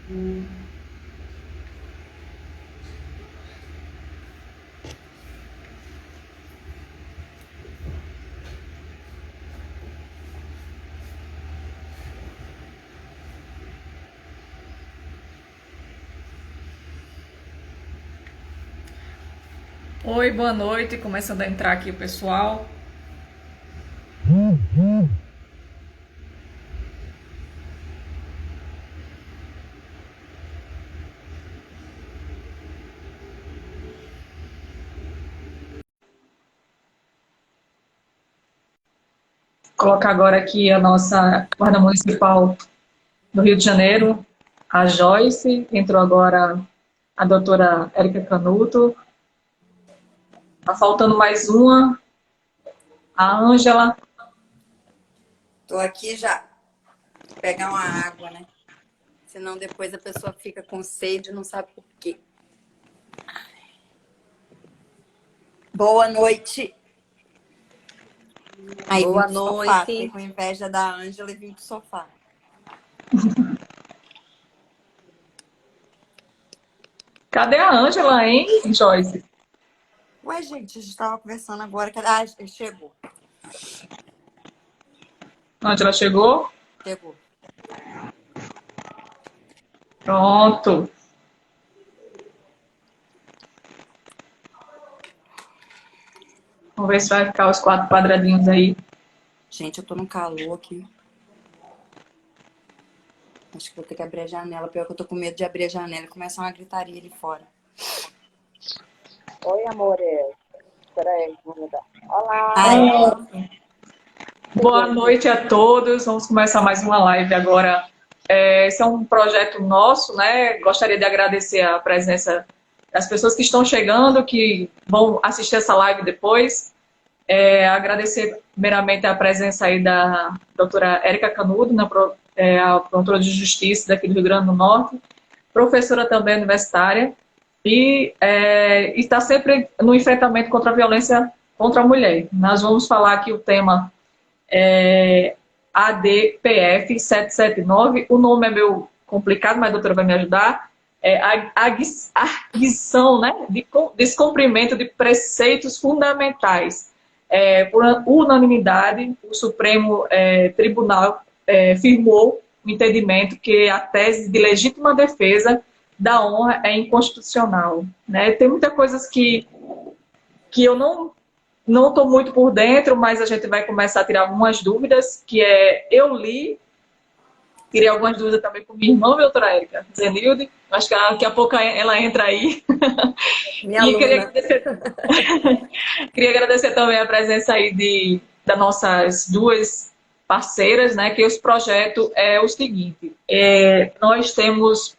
Oi, boa noite. Começando a entrar aqui o pessoal. Vou colocar agora aqui a nossa guarda municipal do Rio de Janeiro, a Joyce. Entrou agora a doutora Érica Canuto. Tá faltando mais uma, a Ângela. Tô aqui já. Pegar uma água, né? Senão depois a pessoa fica com sede e não sabe por quê. Boa noite. Aí Boa vim pro sofá. Fiquei noite. com inveja da Ângela e vim pro sofá. Cadê a Ângela, hein, Joyce? Ué, gente, a gente tava conversando agora. Ah, chegou. A Ângela chegou? Chegou. Pronto. Vamos ver se vai ficar os 4 quadradinhos aí. Gente, eu tô num calor aqui. Acho que vou ter que abrir a janela. Pior que eu tô com medo de abrir a janela e começar uma gritaria ali fora. Oi, amor. Espera aí, vou mudar. Olá. Ai, Boa noite a todos. Vamos começar mais uma live agora. Esse é um projeto nosso, né? Gostaria de agradecer a presença das pessoas que estão chegando, que vão assistir essa live depois. Agradecer primeiramente a presença aí da doutora Érica Canuto, a promotora de justiça daqui do Rio Grande do Norte, professora também universitária, e está sempre no enfrentamento contra a violência contra a mulher. Nós vamos falar aqui o tema ADPF 779, o nome é meio complicado, mas a doutora vai me ajudar. Arguição, né, de descumprimento de preceitos fundamentais. Por unanimidade, o Supremo Tribunal firmou o entendimento que a tese de legítima defesa da honra é inconstitucional. Né? Tem muitas coisas que eu não estou muito por dentro, mas a gente vai começar a tirar algumas dúvidas, eu li, tirei algumas dúvidas também com minha irmã, doutora Érica Zenilde, acho que daqui a pouco ela entra aí. Minha E aluna. queria agradecer também a presença aí das nossas duas parceiras, né, que esse projeto é o seguinte, nós temos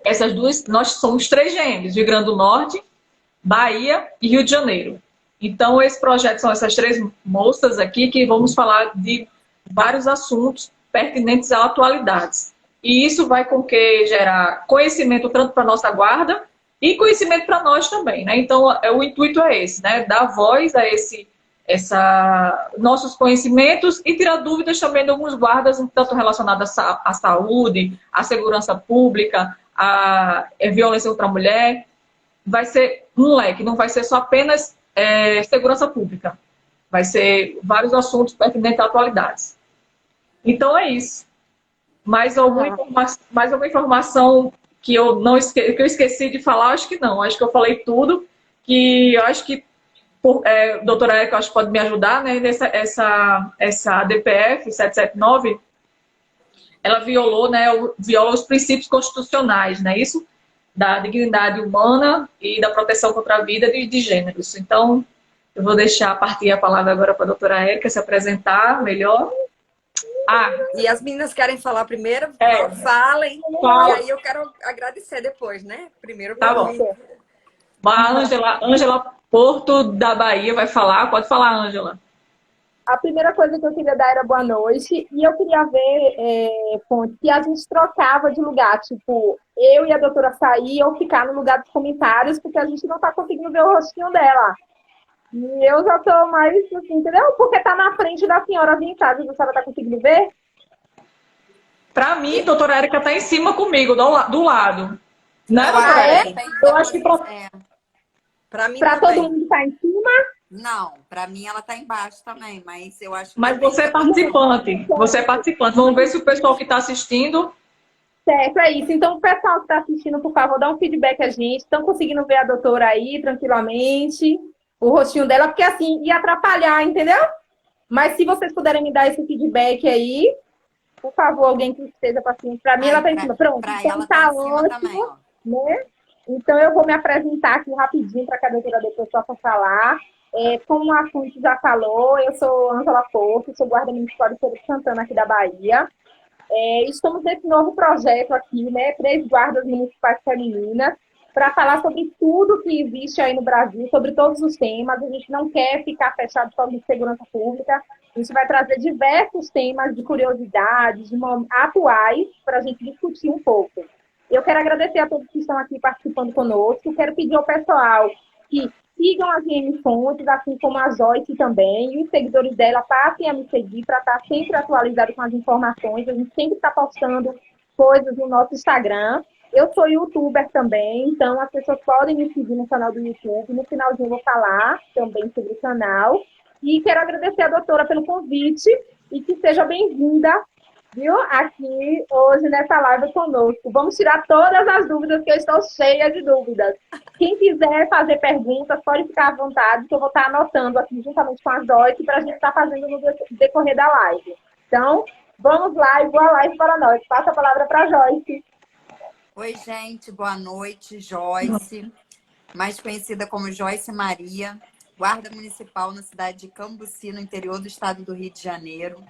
essas duas, nós somos 3 gêmeos, Rio Grande do Norte, Bahia e Rio de Janeiro. Então, esse projeto são essas 3 moças aqui que vamos falar de vários assuntos pertinentes à atualidade. E isso vai com que gerar conhecimento tanto para a nossa guarda e conhecimento para nós também, né? Então, o intuito é esse, né? Dar voz a nossos conhecimentos e tirar dúvidas também de alguns guardas, tanto relacionadas à saúde, à segurança pública, à violência contra a mulher. Vai ser um leque, não vai ser só apenas segurança pública. Vai ser vários assuntos pertinentes à atualidade. Então é isso. Mais alguma informação que eu esqueci de falar? Acho que não. Acho que eu falei tudo. Que eu acho que a doutora Érica acho que pode me ajudar, né? Essa ADPF 779, ela viola os princípios constitucionais, não é isso? Da dignidade humana e da proteção contra a vida de gêneros. Então, eu vou deixar partir a palavra agora para a doutora Érica se apresentar melhor. E as meninas querem falar primeiro? Falem. Fala. E aí eu quero agradecer depois, né? Primeiro Tá bom. A Ângela Porto, da Bahia, vai falar. Pode falar, Ângela. A primeira coisa que eu queria dar era boa noite. E eu queria ver, Fonte, que a gente trocava de lugar. Tipo, eu e a doutora sair ou ficar no lugar dos comentários, porque a gente não tá conseguindo ver o rostinho dela. E eu já tô mais assim, entendeu? Porque tá na frente da senhora ali em casa. A senhora tá conseguindo ver? Para mim, doutora Érica está em cima comigo, do lado. Né, Eu doutora acho que Érica? depende Eu da acho que Para mim Para todo também. mundo estar em cima. Não, pra mim ela tá embaixo também, mas eu acho que Mas depende você é da pessoa. participante. Você é participante. Vamos ver se o pessoal que está assistindo. Certo, é isso. Então, o pessoal que está assistindo, por favor, dá um feedback a gente. Estão conseguindo ver a doutora aí tranquilamente, o rostinho dela, porque assim, ia atrapalhar, entendeu? Mas se vocês puderem me dar esse feedback aí, por favor, alguém que esteja paciente. Para mim, ela Aí, está em cima. Pronto, pra então ela tá tá em cima também, ótimo, ó. né? Então, eu vou me apresentar aqui rapidinho para que a doutora depois possa falar. Como a Fonte já falou, eu sou Ângela Porto, sou guarda municipal de Feira de Santana, aqui da Bahia. Estamos nesse novo projeto aqui, né? 3 guardas municipais femininas, para falar sobre tudo que existe aí no Brasil, sobre todos os temas. A gente não quer ficar fechado só em segurança pública. A gente vai trazer diversos temas de curiosidades, atuais, para a gente discutir um pouco. Eu quero agradecer a todos que estão aqui participando conosco. Quero pedir ao pessoal que sigam a GM Fontes, assim como a Joyce também, e os seguidores dela passem a me seguir para estar sempre atualizado com as informações. A gente sempre está postando coisas no nosso Instagram. Eu sou youtuber também, então as pessoas podem me seguir no canal do YouTube. No finalzinho eu vou falar também sobre o canal. E quero agradecer a doutora pelo convite e que seja bem-vinda, viu, aqui hoje nessa live conosco. Vamos tirar todas as dúvidas, que eu estou cheia de dúvidas. Quem quiser fazer perguntas, pode ficar à vontade, que eu vou estar anotando aqui juntamente com a Joyce para a gente estar fazendo no decorrer da live. Então, vamos lá e boa live para nós. Passa a palavra para a Joyce. Oi, gente, boa noite. Joyce, mais conhecida como Joyce Maria, guarda municipal na cidade de Cambuci, no interior do estado do Rio de Janeiro.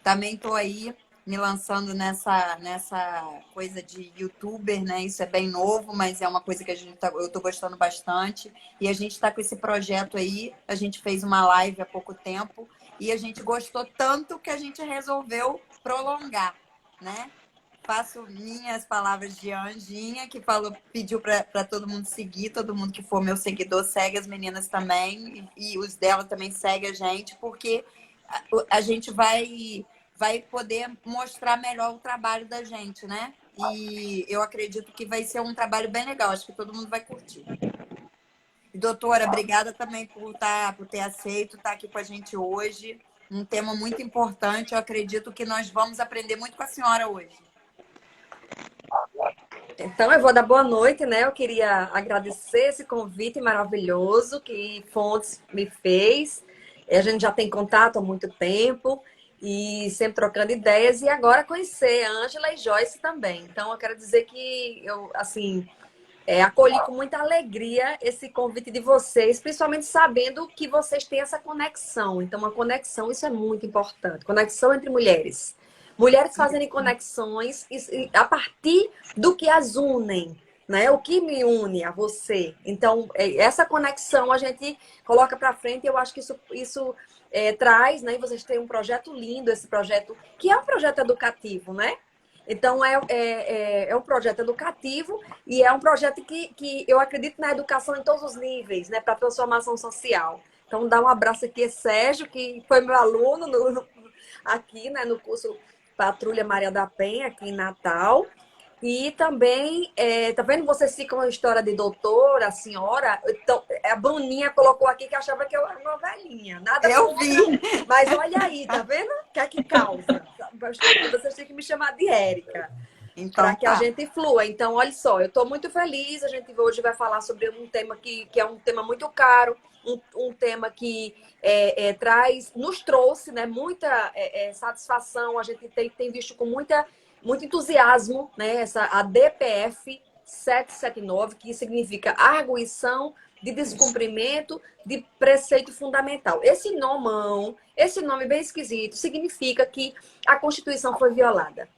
Também estou aí me lançando nessa coisa de youtuber, né? Isso é bem novo, mas é uma coisa que eu estou gostando bastante. E a gente está com esse projeto aí. A gente fez uma live há pouco tempo e a gente gostou tanto que a gente resolveu prolongar, né? Faço minhas palavras de Anjinha, que pediu para todo mundo seguir, todo mundo que for meu seguidor segue as meninas também, e os dela também segue a gente, porque a gente vai poder mostrar melhor o trabalho da gente, né? E eu acredito que vai ser um trabalho bem legal, acho que todo mundo vai curtir. E, doutora, obrigada também por ter aceito estar aqui com a gente hoje. Um tema muito importante, eu acredito que nós vamos aprender muito com a senhora hoje. Então, eu vou dar boa noite, né? Eu queria agradecer esse convite maravilhoso que Fontes me fez. A gente já tem contato há muito tempo e sempre trocando ideias. E agora conhecer a Ângela e Joyce também. Então, eu quero dizer que eu, assim, acolhi com muita alegria esse convite de vocês, principalmente sabendo que vocês têm essa conexão. Então, uma conexão, isso é muito importante. Conexão entre mulheres. Mulheres fazendo conexões a partir do que as unem, né? O que me une a você. Então, essa conexão a gente coloca para frente e eu acho que isso traz, né? E vocês têm um projeto lindo, esse projeto, que é um projeto educativo, né? Então, é um projeto educativo e é um projeto que eu acredito na educação em todos os níveis, né? Para transformação social. Então, dá um abraço aqui a Sérgio, que foi meu aluno aqui, né, no curso Patrulha Maria da Penha, aqui em Natal. E também, tá vendo? Vocês ficam a história de doutora, senhora. Então, a Bruninha colocou aqui que achava que eu era uma velhinha. Nada Eu contra, vi. mas olha aí, tá vendo? O que é que causa? Vocês têm que me chamar de Érica. Então, Para que a gente flua. Então, olha só, eu estou muito feliz. A gente hoje vai falar sobre um tema que é um tema muito caro, um tema que nos trouxe, né, muita satisfação. A gente tem visto com muito entusiasmo, né, a DPF 779, que significa Arguição de Descumprimento de Preceito Fundamental. Esse nome bem esquisito, significa que a Constituição foi violada,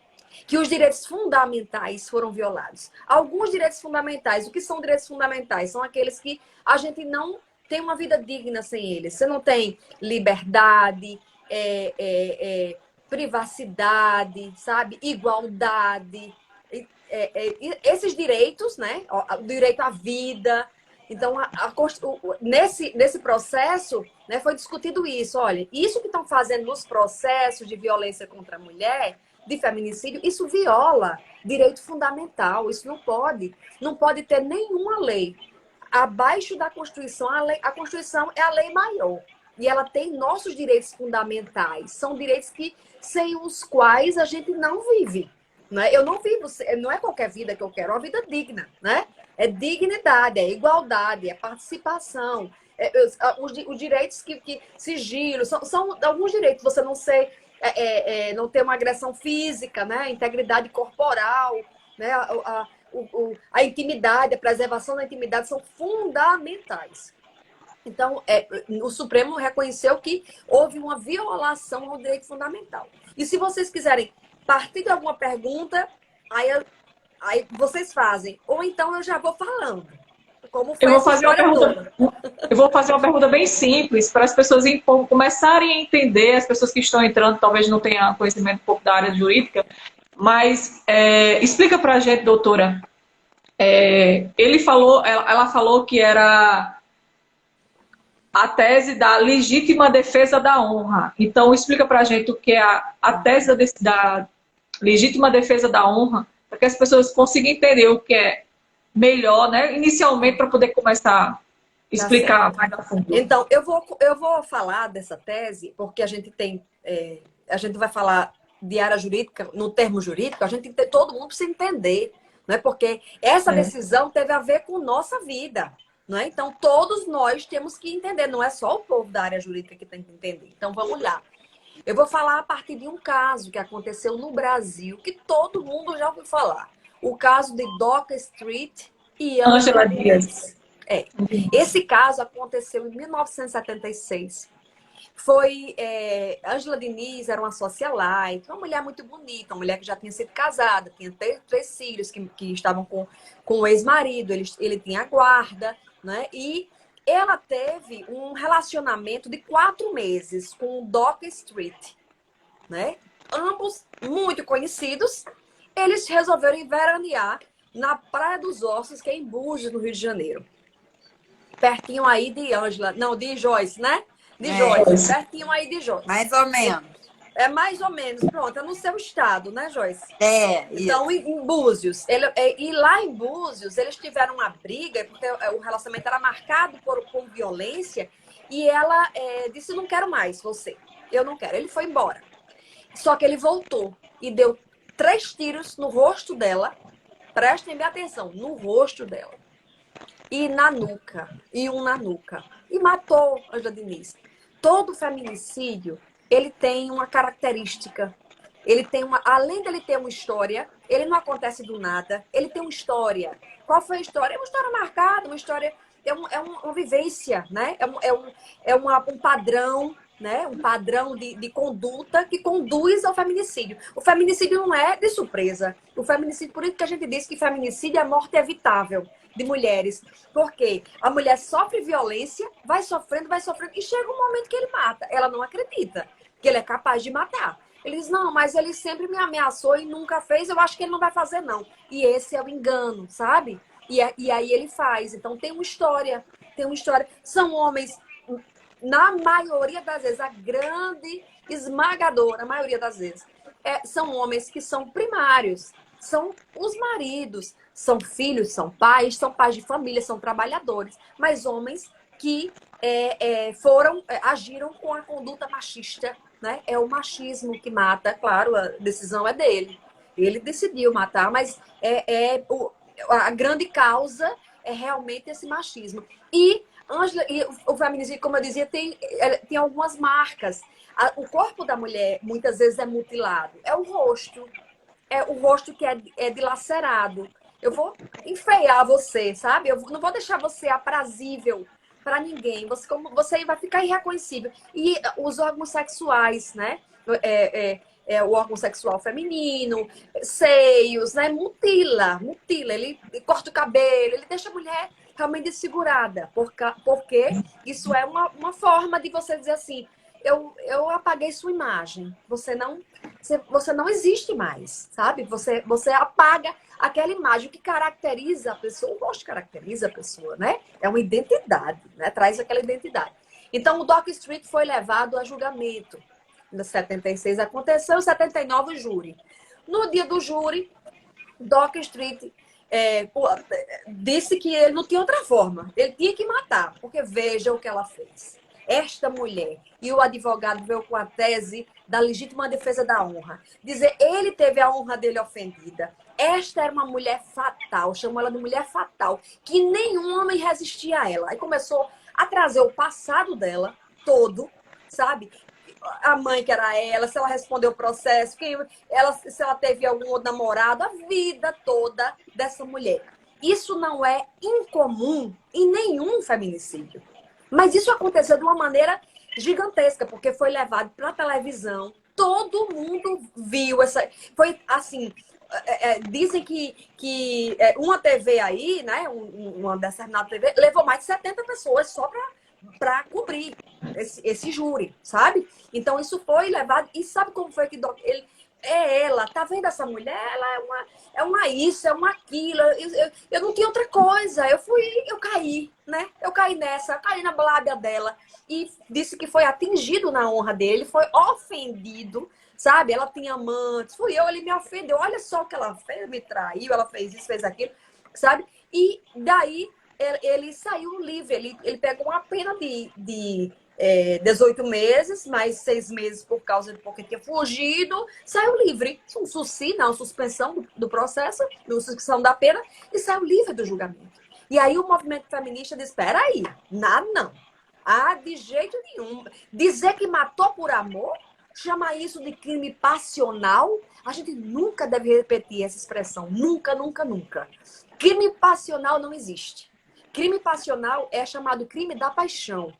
que os direitos fundamentais foram violados. Alguns direitos fundamentais, o que são direitos fundamentais? São aqueles que a gente não tem uma vida digna sem eles. Você não tem liberdade, privacidade, sabe? Igualdade. Esses direitos, né? O direito à vida. Então, nesse processo, né, foi discutido isso. Olha, isso que estão fazendo nos processos de violência contra a mulher de feminicídio, isso viola direito fundamental. Isso não pode. Não pode ter nenhuma lei abaixo da Constituição. A Constituição é a lei maior. E ela tem nossos direitos fundamentais. São direitos que, sem os quais a gente não vive. Né? Eu não vivo, não é qualquer vida que eu quero, é uma vida digna. Né? É dignidade, é igualdade, é participação. Os direitos que sigilo, são alguns direitos. Você não ser, não ter uma agressão física, né? Integridade corporal, né? A intimidade, a preservação da intimidade são fundamentais. Então, o Supremo reconheceu que houve uma violação ao direito fundamental. E se vocês quiserem partir de alguma pergunta, aí vocês fazem. Ou então eu já vou falando. Como foi essa história toda. Eu vou fazer uma pergunta bem simples para as pessoas começarem a entender, as pessoas que estão entrando talvez não tenham conhecimento um pouco da área jurídica, mas explica para a gente, doutora. Ela falou que era a tese da legítima defesa da honra. Então, explica para a gente o que é a tese da legítima defesa da honra, para que as pessoas consigam entender o que é melhor, né? Inicialmente, para poder começar a explicar mais a fundo. Então, eu vou falar dessa tese, porque a gente tem... a gente vai falar de área jurídica, no termo jurídico, a gente todo mundo precisa entender, né? Porque essa decisão teve a ver com nossa vida. Não é? Então, todos nós temos que entender, não é só o povo da área jurídica que tem que entender. Então, vamos lá. Eu vou falar a partir de um caso que aconteceu no Brasil, que todo mundo já ouviu falar. O caso de Doca Street e Ângela Dias. Esse caso aconteceu em 1976. Ângela Diniz era uma socialite, uma mulher muito bonita, uma mulher que já tinha sido casada, tinha 3 filhos que estavam com o ex-marido, ele tinha guarda, né? E ela teve um relacionamento de 4 meses com o Doca Street, né? Ambos muito conhecidos. Eles resolveram veranear na Praia dos Ossos, que é em Búzios, no Rio de Janeiro. Pertinho aí de Ângela, não, de Joyce, né? De Joyce, pertinho aí de Joyce. Mais ou menos. É mais ou menos, pronto, é no seu estado, né, Joyce? Então, isso. em Búzios. E lá em Búzios, eles tiveram uma briga, porque o relacionamento era marcado por violência, e ela disse, não quero mais você, eu não quero. Ele foi embora. Só que ele voltou e deu 3 tiros no rosto dela, prestem bem atenção, no rosto dela. E na nuca, e um na nuca. E matou Ângela Diniz. Todo feminicídio, ele tem uma característica. Ele tem além dele ter uma história, ele não acontece do nada, ele tem uma história. Qual foi a história? É uma história marcada, uma história, uma vivência, né? Um padrão, né? Um padrão de conduta que conduz ao feminicídio. O feminicídio não é de surpresa. O feminicídio, por isso que a gente diz que feminicídio é morte evitável de mulheres. Porque a mulher sofre violência, vai sofrendo, e chega um momento que ele mata. Ela não acredita que ele é capaz de matar. Ele diz, não, mas ele sempre me ameaçou e nunca fez, eu acho que ele não vai fazer, não. E esse é o engano, sabe? E aí ele faz. Então tem uma história. São homens, na maioria das vezes, a grande, esmagadora maioria das vezes, são homens que são primários. São os maridos, são filhos, são pais de família, são trabalhadores. Mas homens que agiram com a conduta machista, né? É o machismo que mata, claro, a decisão é dele. Ele decidiu matar, mas a grande causa é realmente esse machismo. E o feminicídio, como eu dizia, tem algumas marcas. O corpo da mulher, muitas vezes, é mutilado. É o rosto. É o rosto que é dilacerado. Eu vou enfeiar você, sabe? Eu não vou deixar você aprazível para ninguém. Você vai ficar irreconhecível. E os órgãos sexuais, né? O órgão sexual feminino, seios, né? Mutila. Ele corta o cabelo, ele deixa a mulher realmente desfigurada. Porque isso é uma forma de você dizer assim, eu apaguei sua imagem. Você não existe mais, sabe? Você apaga aquela imagem que caracteriza a pessoa. O rosto caracteriza a pessoa, né? É uma identidade, né? Traz aquela identidade. Então, o Doca Street foi levado a julgamento. em 76 aconteceu, em 79 o júri. No dia do júri, Dock Street disse que ele não tinha outra forma. Ele tinha que matar, porque veja o que ela fez. Esta mulher, e o advogado veio com a tese da legítima defesa da honra. Dizer, ele teve a honra dele ofendida. Esta era uma mulher fatal, chamou ela de mulher fatal, que nenhum homem resistia a ela. Aí começou a trazer o passado dela todo, sabe? A mãe que era ela, se ela respondeu o processo, se ela teve algum outro namorado, a vida toda dessa mulher. Isso não é incomum em nenhum feminicídio. Mas isso aconteceu de uma maneira gigantesca, porque foi levado para a televisão, todo mundo viu essa... Foi assim, dizem que uma TV aí, né, uma determinada TV, levou mais de 70 pessoas só para cobrir esse júri, sabe? Então isso foi levado, e sabe como foi que ele... ela, tá vendo essa mulher? Ela é uma isso, é uma aquilo. Eu não tinha outra coisa. Eu caí, né? Eu caí na lábia dela. E disse que foi atingido na honra dele, foi ofendido, sabe? Ela tinha amantes, ele me ofendeu. Olha só o que ela fez, me traiu, ela fez isso, fez aquilo, sabe? E daí ele saiu livre, ele pegou uma pena de 18 meses, mais 6 meses porque tinha fugido, saiu livre. Um SUSI, não, suspensão do processo, suspensão da pena, e saiu livre do julgamento. E aí o movimento feminista disse, espera aí, nada não. De jeito nenhum. Dizer que matou por amor, chamar isso de crime passional, a gente nunca deve repetir essa expressão. Nunca, nunca, nunca. Crime passional não existe. Crime passional é chamado crime da paixão.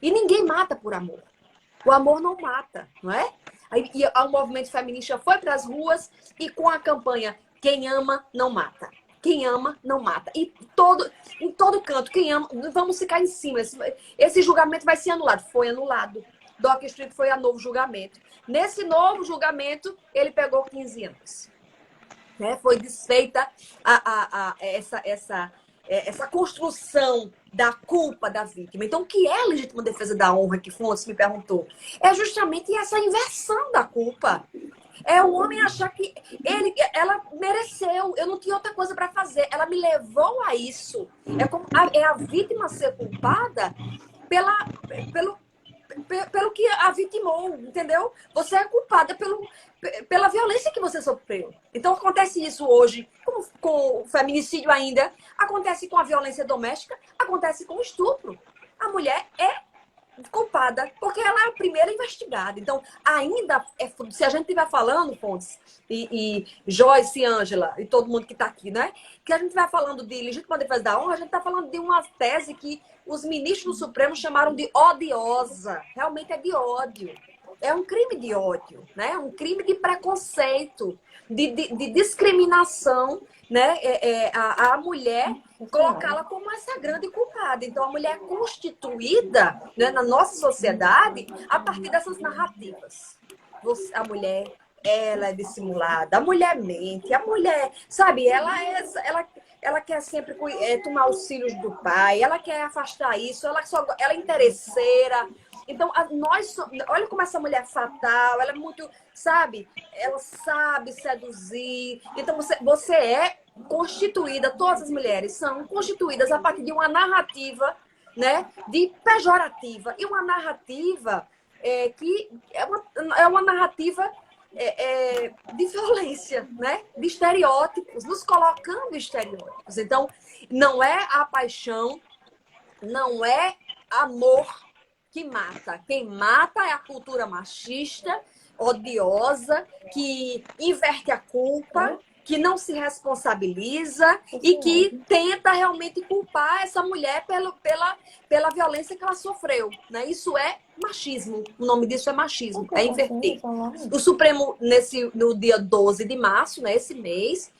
E ninguém mata por amor. O amor não mata, não é? E o movimento feminista foi para as ruas e com a campanha Quem ama, não mata. Quem ama, não mata. E em todo canto, quem ama, vamos ficar em cima. Esse julgamento vai ser anulado. Foi anulado. Dock Street foi a novo julgamento. Nesse novo julgamento, ele pegou 15 anos. Né? Foi desfeita essa construção da culpa da vítima. Então, o que é a legítima defesa da honra, que Fontes me perguntou? É justamente essa inversão da culpa. É o homem achar que ela mereceu, eu não tinha outra coisa para fazer. Ela me levou a isso. É a vítima ser culpada pelo que a vitimou, entendeu? Você é culpada pela violência que você sofreu. Então, acontece isso hoje com o feminicídio ainda, acontece com a violência doméstica, acontece com o estupro. A mulher é culpada porque ela é a primeira investigada. Então, ainda, se a gente estiver falando, Fontes, e Joyce, Ângela, e todo mundo que está aqui, né? Que a gente vai falando de legítima defesa da honra, a gente está falando de uma tese que os ministros do Supremo chamaram de odiosa. Realmente é de ódio. É um crime de ódio, né? Um crime de preconceito, de discriminação, né? A mulher, colocá-la como essa grande culpada. Então, a mulher é constituída, né, na nossa sociedade a partir dessas narrativas. A mulher, ela é dissimulada, a mulher mente, a mulher, sabe, ela quer sempre tomar os filhos do pai, ela quer afastar isso, ela é interesseira. Então, olha como essa mulher é fatal, ela é muito, sabe, ela sabe seduzir. Então, você é constituída, todas as mulheres são constituídas a partir de uma narrativa, né, de pejorativa. E uma narrativa que é uma narrativa de violência, né, de estereótipos, nos colocando estereótipos. Então, não é a paixão, não é amor que mata. Quem mata é a cultura machista, odiosa, que inverte a culpa, que não se responsabiliza e que tenta realmente culpar essa mulher pela violência que ela sofreu, né? Isso é machismo. O nome disso é machismo, é inverter. O Supremo, no dia 12 de março, né, esse mês,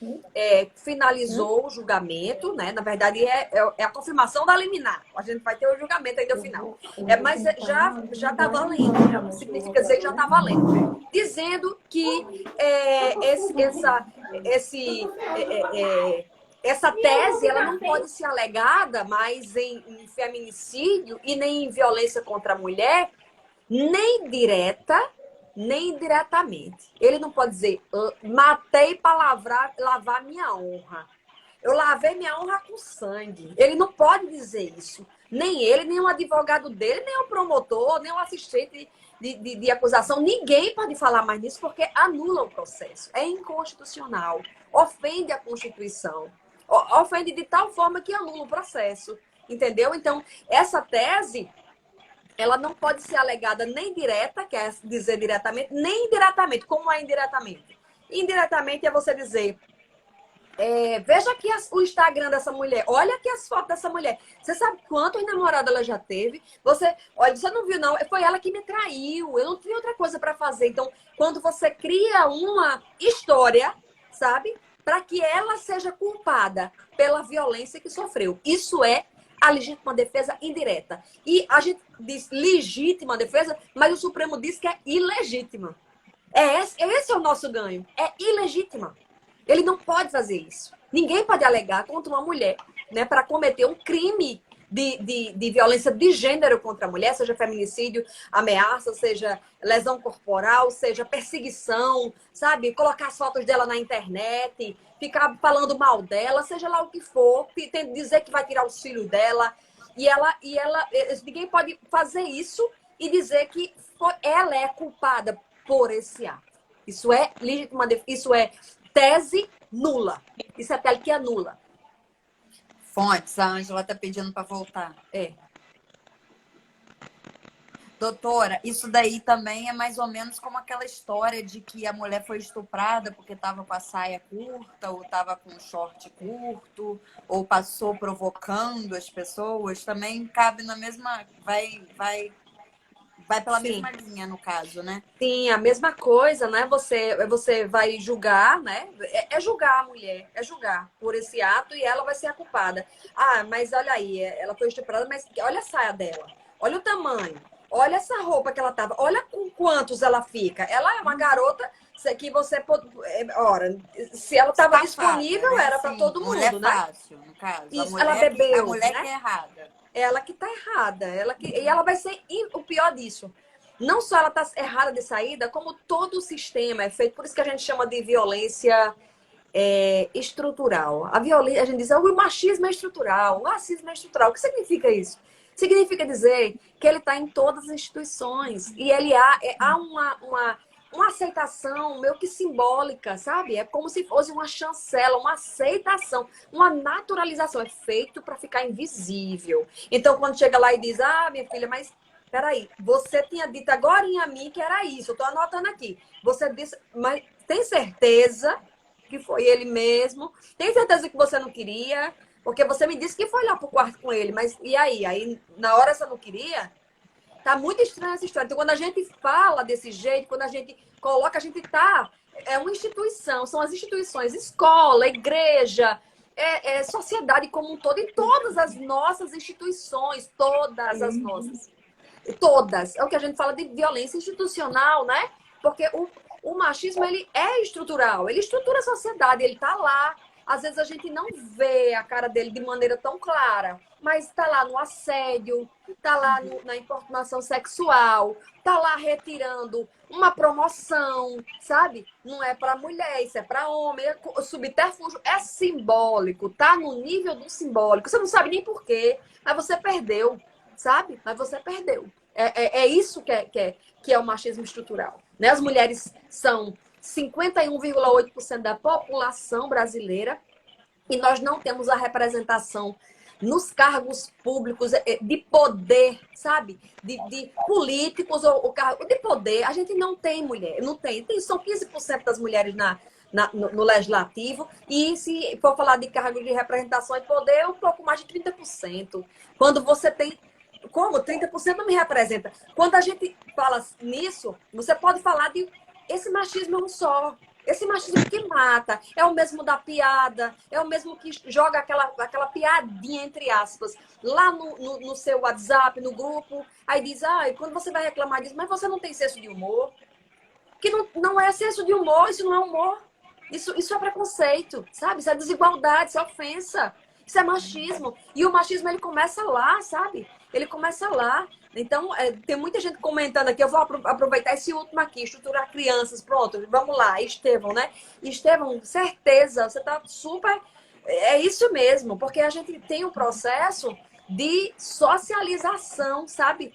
finalizou o julgamento, né? Na verdade, é a confirmação da liminar. A gente vai ter o julgamento ainda no final. Mas já está valendo, né? Significa dizer que já está valendo. Dizendo que essa tese ela não pode ser alegada mais em feminicídio e nem em violência contra a mulher, nem direta, nem indiretamente. Ele não pode dizer, matei para lavar minha honra. Eu lavei minha honra com sangue. Ele não pode dizer isso. Nem ele, nem o advogado dele, nem o promotor, nem o assistente de acusação. Ninguém pode falar mais nisso porque anula o processo. É inconstitucional. Ofende a Constituição. Ofende de tal forma que anula o processo. Entendeu? Então, essa tese, ela não pode ser alegada nem direta, quer dizer diretamente, nem indiretamente. Como é indiretamente? Indiretamente é você dizer... veja aqui o Instagram dessa mulher. Olha aqui as fotos dessa mulher. Você sabe quantos namorados ela já teve? Olha, você não viu, não. Foi ela que me traiu. Eu não tinha outra coisa para fazer. Então, quando você cria uma história, sabe? Para que ela seja culpada pela violência que sofreu. Isso é a legítima defesa indireta. E a gente diz legítima defesa, mas o Supremo diz que é ilegítima. Esse é o nosso ganho. É ilegítima. Ele não pode fazer isso. Ninguém pode alegar contra uma mulher, né, para cometer um crime de violência de gênero contra a mulher, seja feminicídio, ameaça, seja lesão corporal, seja perseguição, sabe? Colocar as fotos dela na internet, ficar falando mal dela, seja lá o que for, dizer que vai tirar os filhos dela. Ninguém pode fazer isso e dizer que ela é culpada por esse ato. Isso é legítima defesa, isso é tese nula. Isso é tese que anula. Fontes, a Ângela está pedindo para voltar. Doutora, isso daí também é mais ou menos como aquela história de que a mulher foi estuprada porque estava com a saia curta, ou estava com o short curto, ou passou provocando as pessoas. Também cabe na mesma... Vai pela Sim. mesma linha, no caso, né? Sim, a mesma coisa, né? Você vai julgar, né? É julgar a mulher, é julgar por esse ato e ela vai ser a culpada. Ah, mas olha aí, ela foi estuprada, mas olha a saia dela, olha o tamanho, olha essa roupa que ela tava, olha com quantos ela fica. Ela é uma garota que você pode... Ora, se ela estava disponível, né? era para todo mundo, mulher né? Fácil, no caso. Isso, ela bebeu, a mulher né? que é errada. Ela que tá errada. E ela vai ser o pior disso. Não só ela tá errada de saída, como todo o sistema é feito. Por isso que a gente chama de violência estrutural. A gente diz, o machismo é estrutural, o racismo é estrutural. O que significa isso? Significa dizer que ele está em todas as instituições. E há uma aceitação meio que simbólica, sabe? É como se fosse uma chancela, uma aceitação, uma naturalização. É feito para ficar invisível. Então, quando chega lá e diz, minha filha, mas peraí, você tinha dito agora a mim que era isso, eu estou anotando aqui. Você disse, mas tem certeza que foi ele mesmo? Tem certeza que você não queria? Porque você me disse que foi lá pro quarto com ele, mas e aí? Aí, na hora você não queria? Tá muito estranha essa história. Então, quando a gente fala desse jeito, quando a gente coloca, a gente tá... É uma instituição, são as instituições, escola, igreja, sociedade como um todo, e todas as nossas instituições, todas as nossas. Todas. É o que a gente fala de violência institucional, né? Porque o machismo, ele é estrutural, ele estrutura a sociedade, ele tá lá. Às vezes a gente não vê a cara dele de maneira tão clara, mas está lá no assédio, está lá na importunação sexual, está lá retirando uma promoção, sabe? Não é para mulher, isso é para homem. O subterfúgio é simbólico, tá no nível do simbólico. Você não sabe nem por quê, mas você perdeu, sabe? Mas você perdeu. É isso que é o machismo estrutural. Né? As mulheres são 51,8% da população brasileira e nós não temos a representação nos cargos públicos de poder, sabe? De políticos ou cargo de poder. A gente não tem mulher, não tem. São 15% das mulheres no legislativo e se for falar de cargo de representação e poder, um pouco mais de 30%. Quando você tem... Como? 30% não me representa. Quando a gente fala nisso, você pode falar de... Esse machismo é um só. Esse machismo que mata. É o mesmo da piada. É o mesmo que joga aquela piadinha, entre aspas, lá no seu WhatsApp, no grupo. Aí diz, quando você vai reclamar disso, mas você não tem senso de humor. Que não é senso de humor, isso não é humor. Isso é preconceito, sabe? Isso é desigualdade, isso é ofensa. Isso é machismo. E o machismo, ele começa lá, sabe? Ele começa lá. Então, tem muita gente comentando aqui, eu vou aproveitar esse último aqui, estruturar crianças, pronto, vamos lá, Estevão, né? Estevão, certeza, você tá super... É isso mesmo, porque a gente tem um processo de socialização, sabe?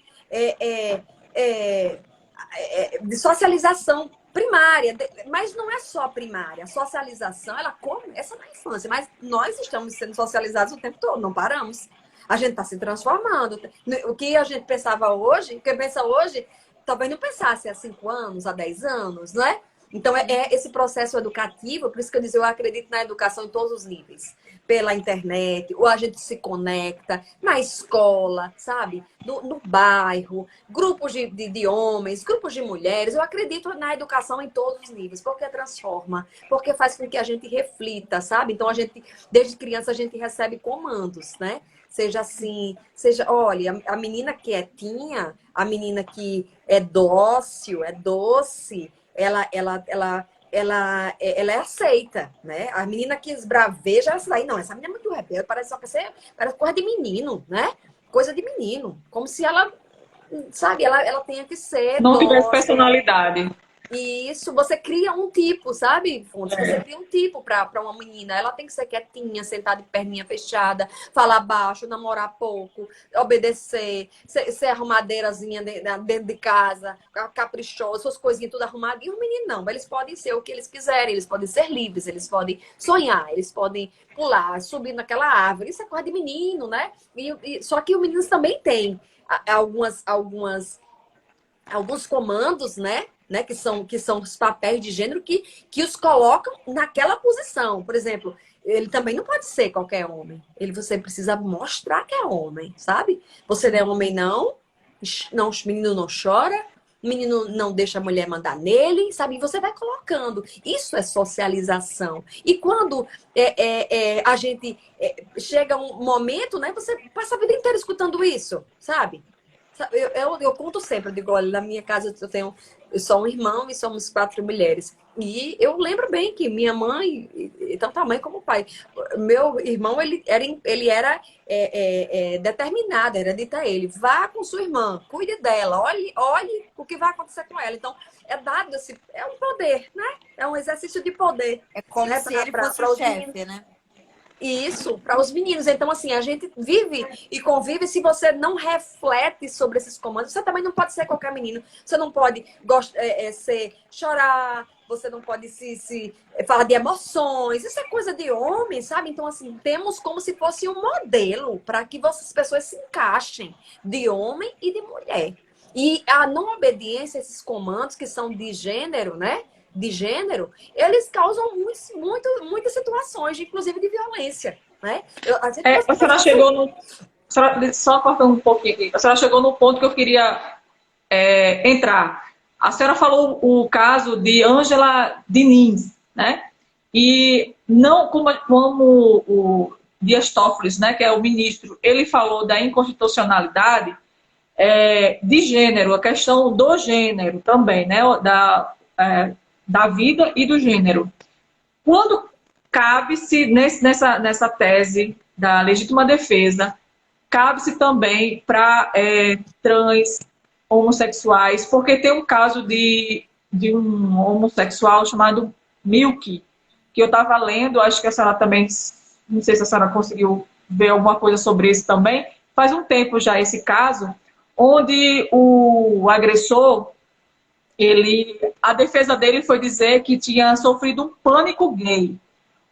De socialização primária, mas não é só primária. A socialização, ela começa na infância, mas nós estamos sendo socializados o tempo todo, não paramos. A gente está se transformando. O que a gente pensava hoje, o que pensa hoje, talvez não pensasse há 5 anos, há 10 anos, não é? Então, é esse processo educativo, por isso que eu acredito na educação em todos os níveis. Pela internet, ou a gente se conecta, na escola, sabe? No bairro, grupos de homens, grupos de mulheres. Eu acredito na educação em todos os níveis, porque transforma, porque faz com que a gente reflita, sabe? Então, desde criança, a gente recebe comandos, né? Seja assim, olha, a menina quietinha, a menina que é dócil, é doce, ela é aceita, né? A menina que esbraveja, essa daí não, essa menina é muito rebelde, parece coisa de menino, né? Coisa de menino, como se ela, sabe, ela tenha que ser Não tivesse dócil. personalidade. Isso, você cria um tipo, sabe, Fontes? Você cria um tipo para uma menina. Ela tem que ser quietinha, sentada de perninha fechada, falar baixo, namorar pouco, obedecer, ser arrumadeirazinha dentro de casa, caprichosa, suas coisinhas tudo arrumadas. E os meninos não, eles podem ser o que eles quiserem, eles podem ser livres, eles podem sonhar, eles podem pular, subir naquela árvore. Isso é coisa de menino, né? Só que os meninos também têm alguns comandos, né? Que são os papéis de gênero que os colocam naquela posição. Por exemplo, ele também não pode ser qualquer homem. Você precisa mostrar que é homem, sabe? Você não é homem, não, o menino não chora, o menino não deixa a mulher mandar nele, sabe? E você vai colocando. Isso é socialização. E quando a gente chega um momento, né? Você passa a vida inteira escutando isso, sabe? Eu conto sempre, eu digo, olha, na minha casa eu sou um irmão e somos 4 mulheres. E eu lembro bem que minha mãe, e tanto a mãe como o pai, meu irmão, ele era determinado, era dito a ele, vá com sua irmã, cuide dela, olhe o que vai acontecer com ela. Então, é um poder, né? É um exercício de poder. É como né? se ele fosse o chefe, né? Isso, para os meninos. Então, assim, a gente vive e convive. Se você não reflete sobre esses comandos, você também não pode ser qualquer menino. Você não pode chorar, você não pode falar de emoções. Isso é coisa de homem, sabe? Então, assim, temos como se fosse um modelo para que as pessoas se encaixem de homem e de mulher. E a não obediência a esses comandos que são de gênero, né? De gênero, eles causam muitas situações, inclusive de violência, né? A senhora chegou no... Só cortando um pouquinho aqui. A senhora chegou no ponto que eu queria entrar. A senhora falou o caso de Ângela Diniz, né? E não como o Dias Toffoli, né, que é o ministro, ele falou da inconstitucionalidade de gênero, a questão do gênero também, né? Da vida e do gênero. Quando cabe-se nessa tese da legítima defesa, cabe-se também para trans, homossexuais, porque tem um caso de um homossexual chamado Milky, que eu estava lendo, acho que a senhora também, não sei se a senhora conseguiu ver alguma coisa sobre isso também, faz um tempo já esse caso, onde o agressor, a defesa dele foi dizer que tinha sofrido um pânico gay,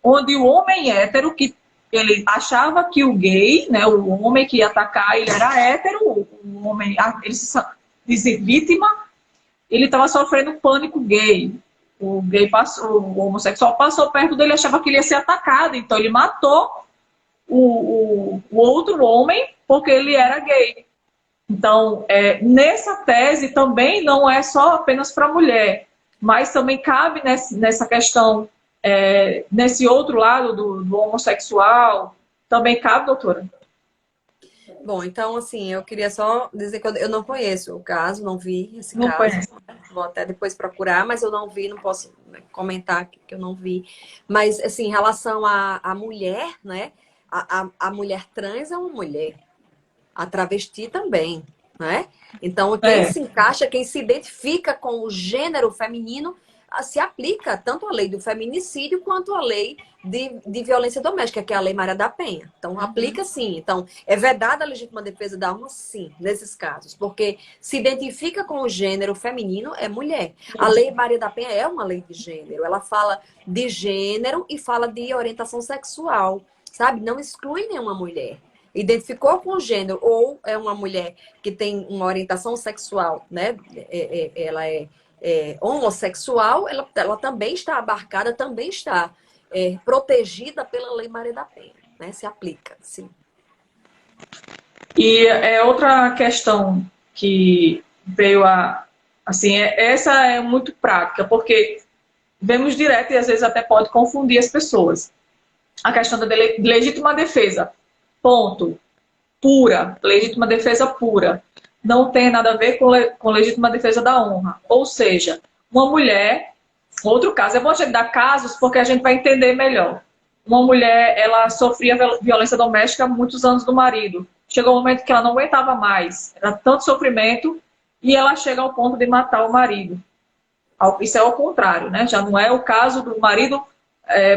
onde o homem hétero, que ele achava que o gay, né, o homem que ia atacar, ele era hétero, o homem, ele se diz vítima, ele estava sofrendo pânico gay. O homossexual passou perto dele, achava que ele ia ser atacado, então ele matou o outro homem porque ele era gay. Então, nessa tese também não é só apenas para a mulher, mas também cabe nessa questão, nesse outro lado do homossexual, também cabe, doutora? Bom, então, assim, eu queria só dizer que eu não conheço o caso, não vi esse Não caso. conheço. Vou até depois procurar, mas eu não vi, não posso comentar que eu não vi. Mas, assim, em relação à mulher, né? A mulher trans é uma mulher. A travesti também. né? Então, quem se encaixa, quem se identifica com o gênero feminino, se aplica tanto a lei do feminicídio quanto a lei de violência doméstica, que é a Lei Maria da Penha. Então, aplica sim. Então, é vedada a legítima defesa da alma, sim, nesses casos, porque se identifica com o gênero feminino, é mulher. A Lei Maria da Penha é uma lei de gênero. Ela fala de gênero e fala de orientação sexual, sabe? Não exclui nenhuma mulher. Identificou com o gênero, ou é uma mulher que tem uma orientação sexual, né? Ela é homossexual, ela também está abarcada, também está protegida pela Lei Maria da Penha, né? Se aplica, sim. E outra questão que veio assim, essa é muito prática, porque vemos direto e às vezes até pode confundir as pessoas. A questão da legítima defesa, ponto, pura, legítima defesa pura. Não tem nada a ver com legítima defesa da honra. Ou seja, uma mulher, outro caso, é bom a gente dar casos porque a gente vai entender melhor. Uma mulher, ela sofria violência doméstica há muitos anos do marido. Chegou um momento que ela não aguentava mais. Era tanto sofrimento e ela chega ao ponto de matar o marido. Isso é ao contrário, né? Já não é o caso do marido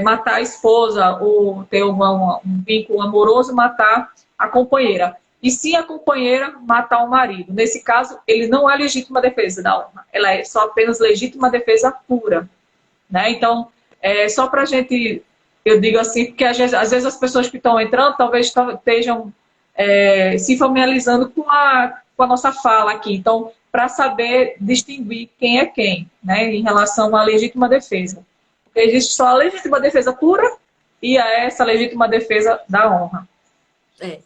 matar a esposa ou ter um vínculo amoroso, matar a companheira. E sim a companheira matar o marido. Nesse caso, ele não é legítima defesa da honra. Ela é só apenas legítima defesa pura. Né? Então, só para a gente, eu digo assim, porque às vezes as pessoas que estão entrando talvez estejam se familiarizando com a nossa fala aqui. Então, para saber distinguir quem é quem, né, em relação à legítima defesa. Porque existe só a legítima defesa pura e essa legítima defesa da honra.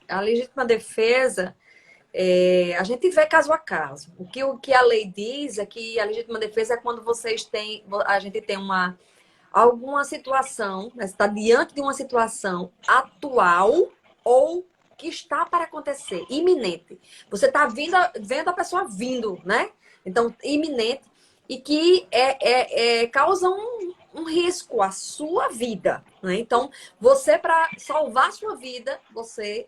A legítima defesa, a gente vê caso a caso. O que a lei diz é que a legítima defesa é quando a gente tem alguma situação, né, está diante de uma situação atual ou que está para acontecer, iminente. Você está vendo a pessoa vindo, né? Então, iminente, e que causa um risco à sua vida, né? Então, você, para salvar a sua vida, você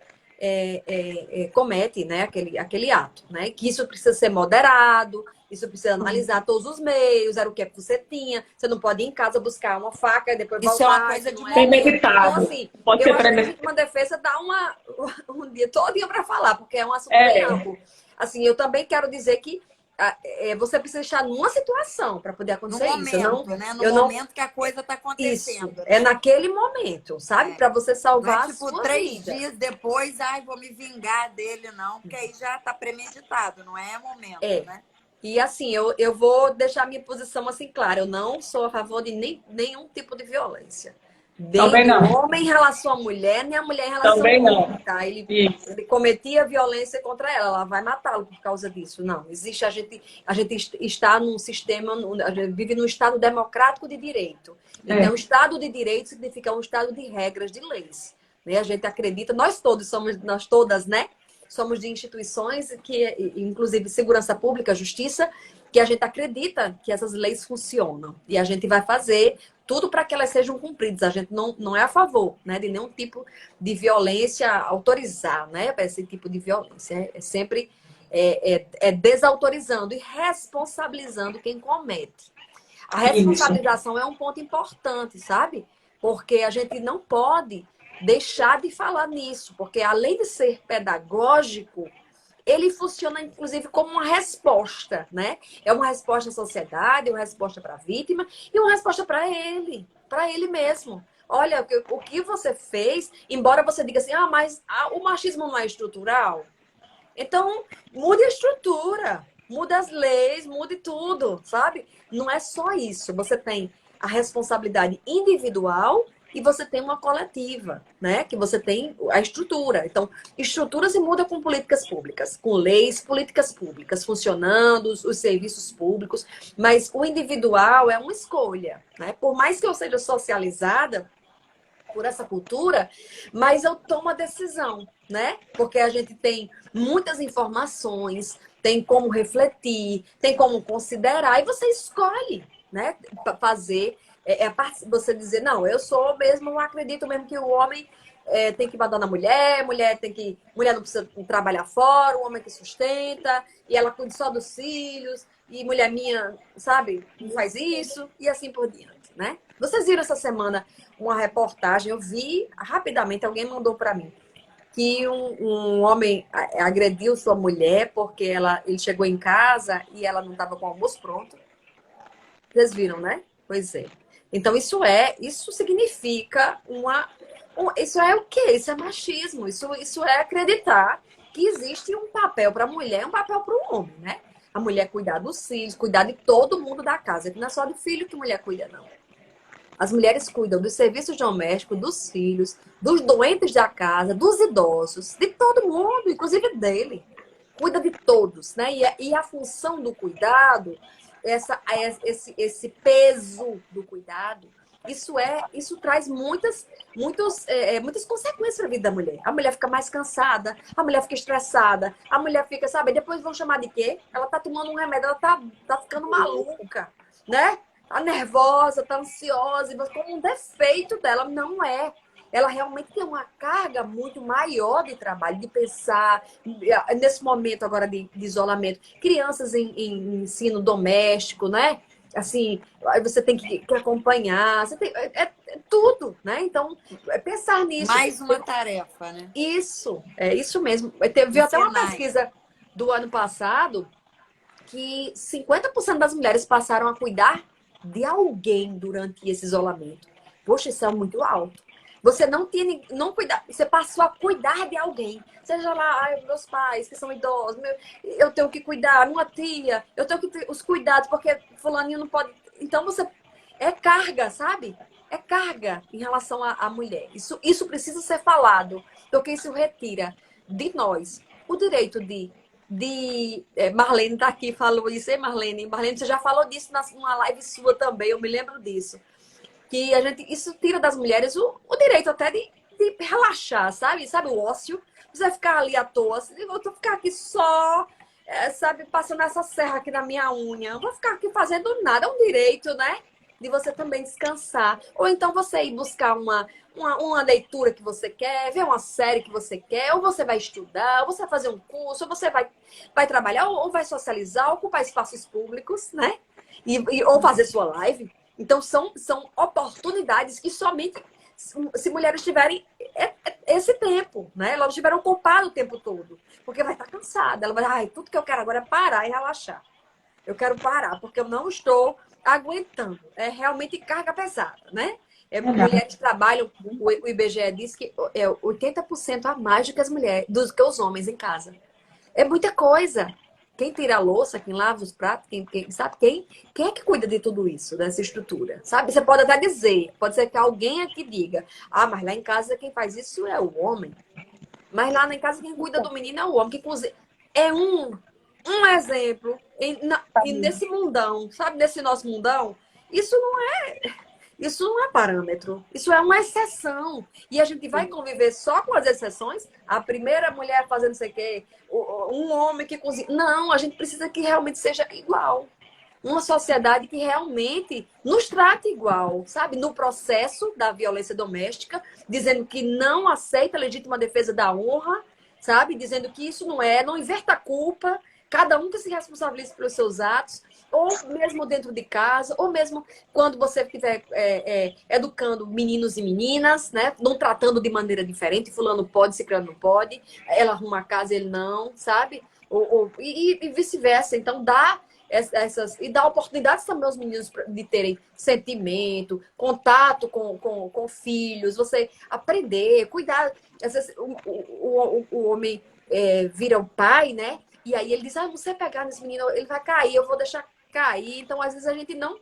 comete, né, aquele ato, né? Que isso precisa ser moderado, isso precisa analisar todos os meios, era o que você tinha. Você não pode ir em casa buscar uma faca e depois voltar. Isso é uma coisa de premeditado. Então, assim, pode eu acho que a legítima defesa dá um dia todinho para falar, porque é um assunto bem amplo. Assim, eu também quero dizer que você precisa estar numa situação para poder acontecer isso. No momento que a coisa está acontecendo. Isso, é naquele momento, sabe? Para você salvar não é, tipo, a sua 3 vida. dias depois, vou me vingar dele, não. Porque aí já está premeditado, não é momento, né? E assim, eu vou deixar minha posição assim clara. Eu não sou a favor de nenhum tipo de violência. Nem o homem em relação à mulher, nem a mulher em relação ao homem, tá? Ele cometia violência contra ela vai matá-lo por causa disso. Não, existe a gente está num sistema, a gente vive num estado democrático de direito. Então, o estado de direito significa um estado de regras, de leis. Né? A gente acredita, nós todas, né? Somos de instituições que, inclusive, segurança pública, justiça, que a gente acredita que essas leis funcionam. E a gente vai fazer tudo para que elas sejam cumpridas. A gente não é a favor, né, de nenhum tipo de violência, autorizar, né, esse tipo de violência. É sempre desautorizando e responsabilizando quem comete. A responsabilização é um ponto importante, sabe? Porque a gente não pode deixar de falar nisso, porque além de ser pedagógico, ele funciona, inclusive, como uma resposta, né? É uma resposta à sociedade, uma resposta para a vítima e uma resposta para ele mesmo. Olha, o que você fez, embora você diga assim, mas o machismo não é estrutural. Então, mude a estrutura, mude as leis, mude tudo, sabe? Não é só isso. Você tem a responsabilidade individual e você tem uma coletiva, né? Que você tem a estrutura. Então, estrutura se muda com políticas públicas, com leis, políticas públicas funcionando, os serviços públicos, mas o individual é uma escolha, né? Por mais que eu seja socializada por essa cultura, mas eu tomo a decisão, né? Porque a gente tem muitas informações, tem como refletir, tem como considerar, e você escolhe, né? Fazer... você dizer, não, eu acredito mesmo que o homem tem que mandar na mulher, mulher não precisa trabalhar fora, o homem que sustenta, e ela cuida só dos filhos, e mulher minha, sabe, não faz isso, e assim por diante, né? Vocês viram essa semana uma reportagem, eu vi rapidamente, alguém mandou para mim, que um homem agrediu sua mulher porque ele chegou em casa e ela não estava com o almoço pronto. Vocês viram, né? Pois é. Então, isso significa isso é o quê? Isso é machismo. Isso é acreditar que existe um papel para a mulher e um papel para o homem, né? A mulher cuidar dos filhos, cuidar de todo mundo da casa. Que não é só de filho que mulher cuida, não. As mulheres cuidam dos serviços domésticos, dos filhos, dos doentes da casa, dos idosos, de todo mundo, inclusive dele. Cuida de todos, né? E a função do cuidado, esse peso do cuidado, isso traz muitas consequências para a vida da mulher. A mulher fica mais cansada, a mulher fica estressada, a mulher fica, sabe? Depois vão chamar de quê? Ela tá tomando um remédio, ela tá ficando maluca, né? Tá nervosa, tá ansiosa, como um defeito dela. Não é. Ela realmente tem uma carga muito maior de trabalho, de pensar, nesse momento agora de isolamento. Crianças em ensino doméstico, né? Assim, você tem que acompanhar, tudo, né? Então, pensar nisso. Mais uma tarefa, né? Isso, é isso mesmo. Viu até uma pesquisa do ano passado que 50% das mulheres passaram a cuidar de alguém durante esse isolamento. Poxa, isso é muito alto. Você não cuidar, você passou a cuidar de alguém. Seja lá, meus pais que são idosos, eu tenho que cuidar, minha tia, eu tenho que ter os cuidados, porque fulaninho não pode. Então é carga, sabe? É carga em relação à mulher. Isso precisa ser falado, porque isso retira de nós o direito Marlene tá aqui, falou isso, hein, Marlene? Marlene, você já falou disso numa live sua também, eu me lembro disso. Que isso tira das mulheres o direito até de relaxar, sabe? Sabe o ócio? Você ficar ali à toa, eu vou ficar aqui só, sabe, passando essa serra aqui na minha unha. Eu vou ficar aqui fazendo nada, é um direito, né? De você também descansar. Ou então você ir buscar uma leitura que você quer, ver uma série que você quer, ou você vai estudar, ou você vai fazer um curso, ou você vai trabalhar, ou vai socializar, ocupar espaços públicos, né? Ou fazer sua live. Então, são oportunidades que somente se mulheres tiverem esse tempo, né? Elas estiveram ocupadas o tempo todo. Porque vai estar cansada. Ela vai, tudo que eu quero agora é parar e relaxar. Eu quero parar, porque eu não estou aguentando. É realmente carga pesada, né? Mulheres trabalham, o IBGE diz que é 80% a mais do que as mulheres, do que os homens em casa. É muita coisa. Quem tira a louça, quem lava os pratos, quem é que cuida de tudo isso, dessa estrutura? Sabe? Você pode até dizer, pode ser que alguém aqui diga, mas lá em casa quem faz isso é o homem. Mas lá em casa quem cuida do menino é o homem, que cozinha. É um exemplo. E nesse mundão, sabe? Nesse nosso mundão, isso não é parâmetro. Isso é uma exceção. E a gente vai conviver só com as exceções? A primeira mulher fazendo não sei o quê, um homem que cozinha. Não, a gente precisa que realmente seja igual. Uma sociedade que realmente nos trate igual, sabe? No processo da violência doméstica, dizendo que não aceita a legítima defesa da honra, sabe? Dizendo que isso não inverta a culpa, cada um que se responsabilize pelos seus atos, ou mesmo dentro de casa, ou mesmo quando você estiver educando meninos e meninas, né? Não tratando de maneira diferente, fulano pode, ciclano não pode, ela arruma a casa, ele não, sabe? E vice-versa. Então, dá oportunidades também aos meninos de terem sentimento, contato com filhos, você aprender, cuidar. Às vezes, o homem vira o pai, né? E aí ele diz, você pegar nesse menino, ele vai cair, eu vou deixar cair. Então, às vezes, a gente não...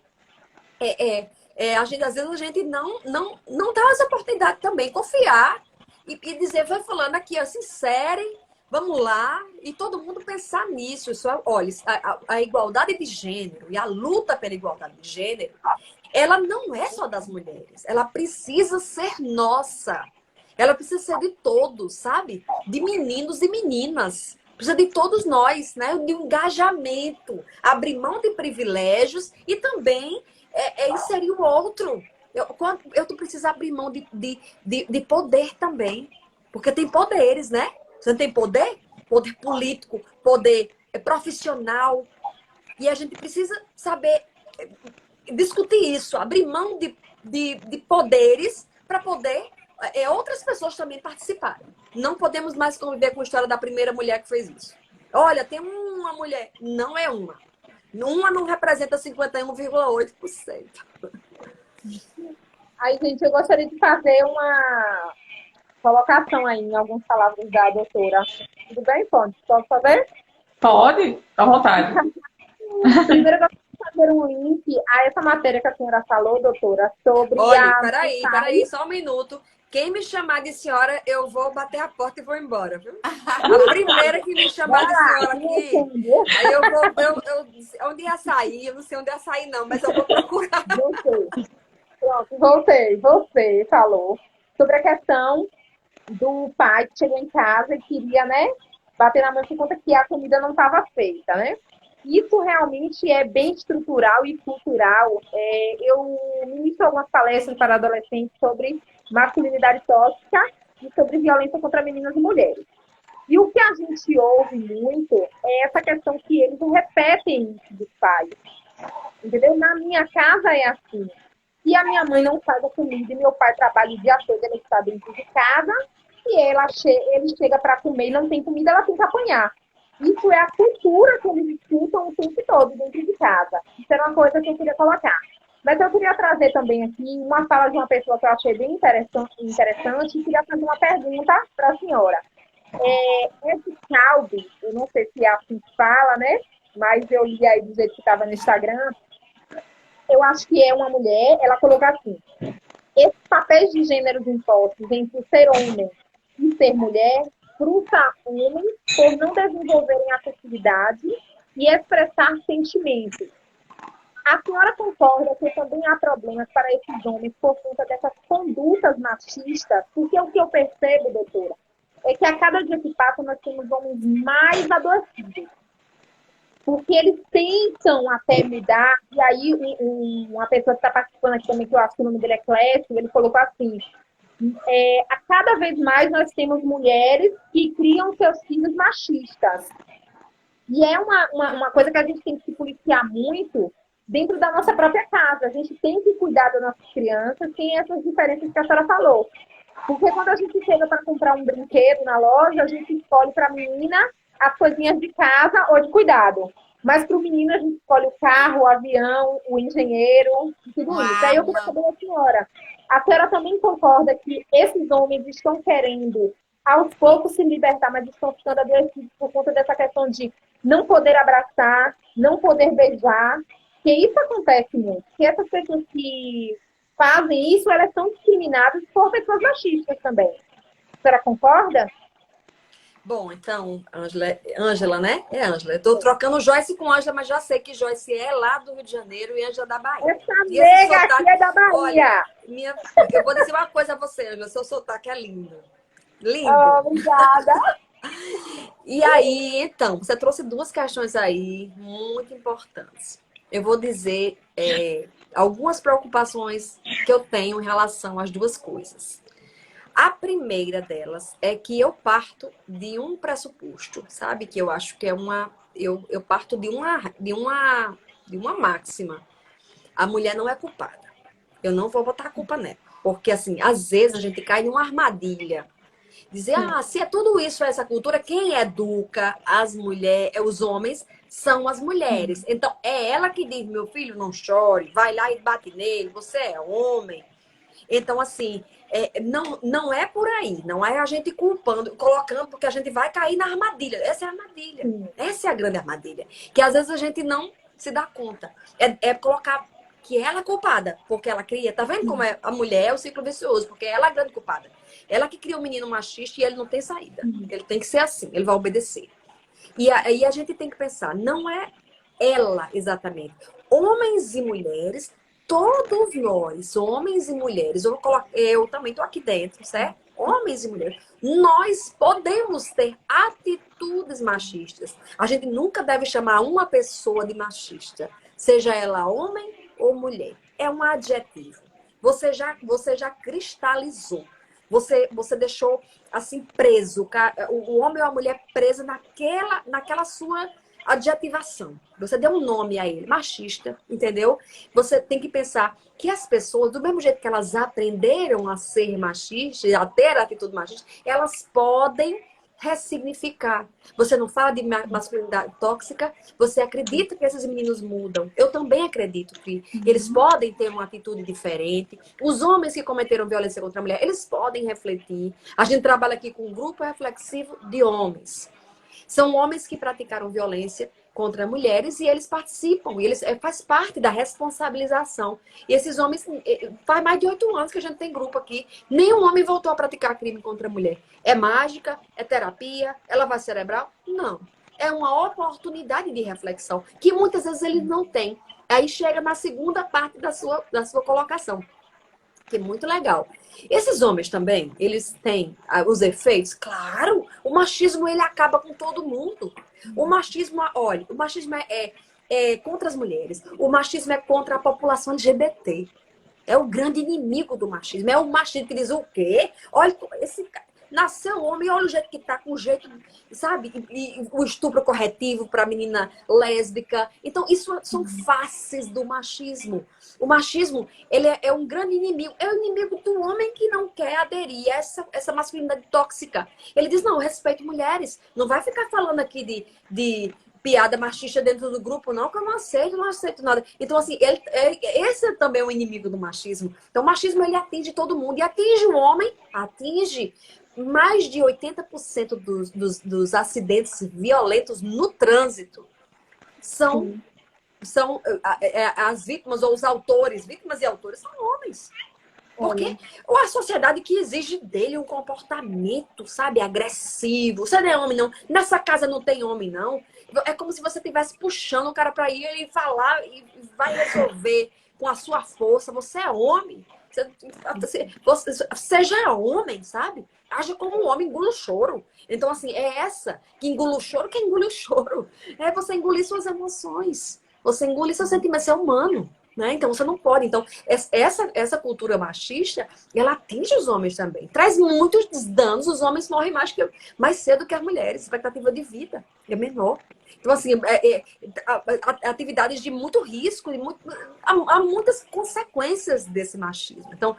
às vezes a gente não dá essa oportunidade também. Confiar e dizer, vai falando aqui, ó, sincere, vamos lá. E todo mundo pensar nisso. Olha, a igualdade de gênero e a luta pela igualdade de gênero, ela não é só das mulheres. Ela precisa ser nossa. Ela precisa ser de todos, sabe? De meninos e meninas. Precisa de todos nós, né? De um engajamento, abrir mão de privilégios e também inserir o outro, Tu precisa abrir mão de poder também. Porque tem poderes, né? Você não tem poder? Poder político, poder profissional. E a gente precisa saber discutir isso, abrir mão de poderes para poder outras pessoas também participarem. Não podemos mais conviver com a história da primeira mulher que fez isso. Olha, tem uma mulher, não é uma. Uma não representa 51,8%. Aí, gente, eu gostaria de fazer uma colocação aí em algumas palavras da doutora. Tudo bem, Fonte? Posso fazer? Pode, à vontade. Primeiro, eu gostaria de fazer um link a essa matéria que a senhora falou, doutora, sobre Olha, a... peraí, só um minuto. Quem me chamar de senhora, eu vou bater a porta e vou embora, viu? A primeira que me chamar de senhora aqui, aí eu vou, onde ia sair? Eu não sei onde ia sair não, mas eu vou procurar. Pronto, voltei. Você falou sobre a questão do pai que chegou em casa e queria, né, bater na mão por conta que a comida não estava feita, né? Isso realmente é bem estrutural e cultural. Eu ministro algumas palestras para adolescentes sobre masculinidade tóxica e sobre violência contra meninas e mulheres. E o que a gente ouve muito é essa questão que eles repetem isso dos pais. Entendeu? Na minha casa é assim. Se a minha mãe não faz a comida e meu pai trabalha o dia todo, ele está dentro de casa, e ele chega para comer e não tem comida, ela tem que apanhar. Isso é a cultura que eles escutam o tempo todo dentro de casa. Isso era uma coisa que eu queria colocar. Mas eu queria trazer também aqui uma fala de uma pessoa que eu achei bem interessante e queria fazer uma pergunta para a senhora. Esse Calbi, eu não sei se é assim que fala, né? Mas eu li aí do jeito que estava no Instagram. Eu acho que é uma mulher, ela coloca assim: esses papéis de gêneros impostos entre ser homem e ser mulher frustra homens por não desenvolverem afetividade e expressar sentimentos. A senhora concorda que também há problemas para esses homens por conta dessas condutas machistas? Porque o que eu percebo, doutora, é que a cada dia que passa nós temos homens mais adoecidos. Porque eles tentam até mudar, e aí uma pessoa que está participando aqui também, que eu acho que o nome dele é Clécio, ele colocou assim: a cada vez mais nós temos mulheres que criam seus filhos machistas. E é uma coisa que a gente tem que se policiar muito dentro da nossa própria casa. A gente tem que cuidar das nossas crianças, tem essas diferenças que a senhora falou. Porque quando a gente chega para comprar um brinquedo na loja, a gente escolhe para a menina as coisinhas de casa ou de cuidado. Mas para o menino a gente escolhe o carro, o avião, o engenheiro, tudo isso. Aí eu queria saber a senhora também concorda que esses homens estão querendo aos poucos se libertar, mas estão ficando adoecidos por conta dessa questão de não poder abraçar, não poder beijar, que isso acontece muito. Que essas pessoas que fazem isso, elas são discriminadas por pessoas machistas também. A senhora concorda? Bom, então, Ângela, né? É Ângela. Eu tô trocando Joyce com Ângela, mas já sei que Joyce é lá do Rio de Janeiro e Ângela da Bahia. Essa nega aqui é da Bahia. Olha, eu vou dizer uma coisa a você, Ângela. Seu sotaque é lindo. Lindo. Obrigada. E aí, então, você trouxe duas questões aí muito importantes. Eu vou dizer algumas preocupações que eu tenho em relação às duas coisas. A primeira delas é que eu parto de um pressuposto, sabe? Que eu acho que é eu parto de uma máxima. A mulher não é culpada. Eu não vou botar a culpa nela. Porque, assim, às vezes a gente cai numa armadilha. Dizer, se é tudo isso, essa cultura, quem educa as mulheres, os homens, são as mulheres. Então, é ela que diz, meu filho, não chore, vai lá e bate nele, você é homem. Então, assim, não é por aí. Não é a gente culpando, colocando, porque a gente vai cair na armadilha. Essa é a armadilha. Essa é a grande armadilha. Que às vezes a gente não se dá conta. É colocar que ela é culpada, porque ela cria. Tá vendo como a mulher é o ciclo vicioso? Porque ela é a grande culpada. Ela que cria um menino machista e ele não tem saída. Ele tem que ser assim, ele vai obedecer. E aí a gente tem que pensar, não é ela exatamente. Homens e mulheres, todos nós, homens e mulheres, eu também estou aqui dentro, certo? Homens e mulheres, nós podemos ter atitudes machistas. A gente nunca deve chamar uma pessoa de machista, seja ela homem ou mulher. É um adjetivo. você já cristalizou. Você deixou assim preso, o homem ou a mulher presa naquela sua adjetivação. Você deu um nome a ele, machista, entendeu? Você tem que pensar que as pessoas, do mesmo jeito que elas aprenderam a ser machistas, a ter atitude machista, elas podem ressignificar. Você não fala de masculinidade tóxica, você acredita que esses meninos mudam. Eu também acredito que eles podem ter uma atitude diferente. Os homens que cometeram violência contra a mulher, eles podem refletir. A gente trabalha aqui com um grupo reflexivo de homens. São homens que praticaram violência contra mulheres e eles participam, e eles faz parte da responsabilização. E esses homens, faz mais de 8 anos que a gente tem grupo aqui, nenhum homem voltou a praticar crime contra a mulher. É mágica? É terapia? É lavagem cerebral? Não. É uma oportunidade de reflexão, que muitas vezes eles não têm. Aí chega na segunda parte da sua colocação, que é muito legal. Esses homens também, eles têm os efeitos? Claro, o machismo ele acaba com todo mundo. O machismo, olha, o machismo é contra as mulheres. O machismo é contra a população LGBT. É o grande inimigo do machismo. É o machismo que diz o quê? Olha, esse nasceu homem, olha o jeito que tá, com o jeito, sabe? E o estupro corretivo para menina lésbica. Então, isso são faces do machismo. O machismo, ele é um grande inimigo. É o inimigo do homem que não quer aderir a essa masculinidade tóxica. Ele diz, não, eu respeito mulheres. Não vai ficar falando aqui de piada machista dentro do grupo, não, que eu não aceito nada. Então, assim, esse é também o inimigo do machismo. Então, o machismo, ele atinge todo mundo. E atinge o homem, atinge mais de 80% dos acidentes violentos no trânsito são as vítimas ou os autores, vítimas e autores são homens. Porque a sociedade que exige dele um comportamento, sabe, agressivo. Você não é homem, não. Nessa casa não tem homem, não. É como se você estivesse puxando o cara para ir e falar e vai resolver com a sua força. Você é homem. Você já é homem, sabe? Haja como um homem, engula o choro. Então, assim, é essa que engula o choro, que engula o choro. É você engolir suas emoções. Você engole seus sentimentos, você é humano. Né? Então, você não pode. Então, essa cultura machista, ela atinge os homens também. Traz muitos danos. Os homens morrem mais cedo que as mulheres. A expectativa de vida é menor. Então, assim, atividades de muito risco, há muitas consequências desse machismo. Então,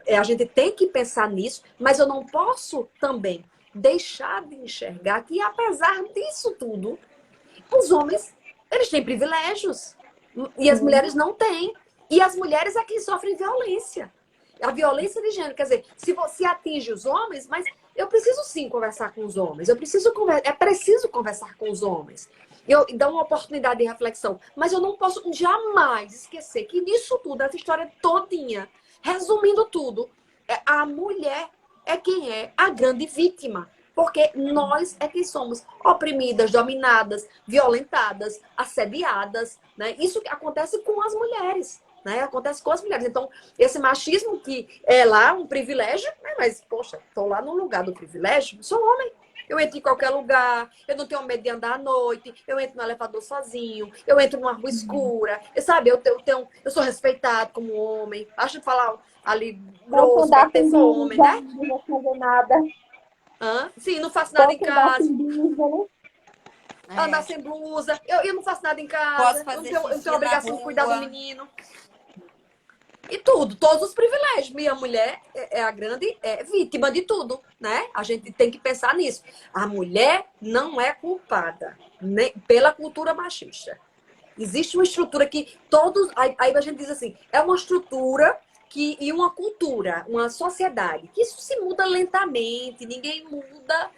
a gente tem que pensar nisso, mas eu não posso também deixar de enxergar que, apesar disso tudo, os homens, eles têm privilégios. E as mulheres não têm. E as mulheres é quem sofrem violência. A violência de gênero. Quer dizer, se você atinge os homens, mas eu preciso sim conversar com os homens. É preciso conversar com os homens. Eu dar uma oportunidade de reflexão. Mas eu não posso jamais esquecer que nisso tudo, essa história todinha, resumindo tudo, a mulher é quem é a grande vítima. Porque nós é que somos oprimidas, dominadas, violentadas, assediadas. Né? Isso acontece com as mulheres. Né? Acontece com as mulheres. Então, esse machismo que é lá um privilégio, né? Mas, poxa, estou lá no lugar do privilégio, sou homem. Eu entro em qualquer lugar, eu não tenho medo de andar à noite, eu entro no elevador sozinho, eu entro numa rua escura, sabe? Eu sou respeitado como homem. Acho de falar ali grosso, até sou homem, né? Não vou fazer nada. Sim, não faço nada em casa. Andar sem blusa. Eu não faço nada em casa. Eu tenho a obrigação de cuidar do menino. E tudo, todos os privilégios. Minha mulher é a grande vítima de tudo, né? A gente tem que pensar nisso. A mulher não é culpada pela cultura machista. Existe uma estrutura que todos... Aí a gente diz assim, é uma estrutura e uma cultura, uma sociedade, que isso se muda lentamente, ninguém muda.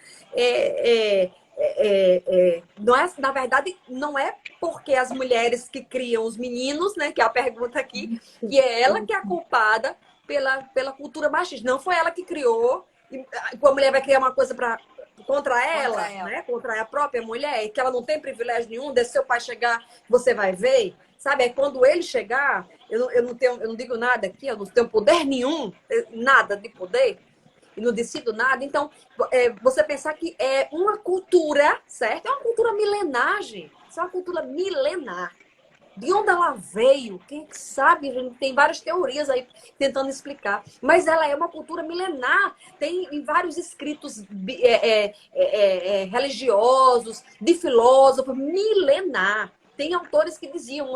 Não é, na verdade, não é porque as mulheres que criam os meninos, né, que é a pergunta aqui, que é ela que é a culpada pela cultura machista. Não foi ela que criou, e a mulher vai criar uma coisa contra ela, né? Contra a própria mulher, e que ela não tem privilégio nenhum, se seu pai chegar, você vai ver. Sabe, quando ele chegar, eu não digo nada aqui, eu não tenho poder nenhum, nada de poder, e não decido nada. Então, você pensar que é uma cultura, certo? É uma cultura milenar, gente. Isso é uma cultura milenar. De onde ela veio? Quem sabe? A gente tem várias teorias aí tentando explicar. Mas ela é uma cultura milenar. Tem em vários escritos religiosos, de filósofos, milenar. Tem autores que diziam,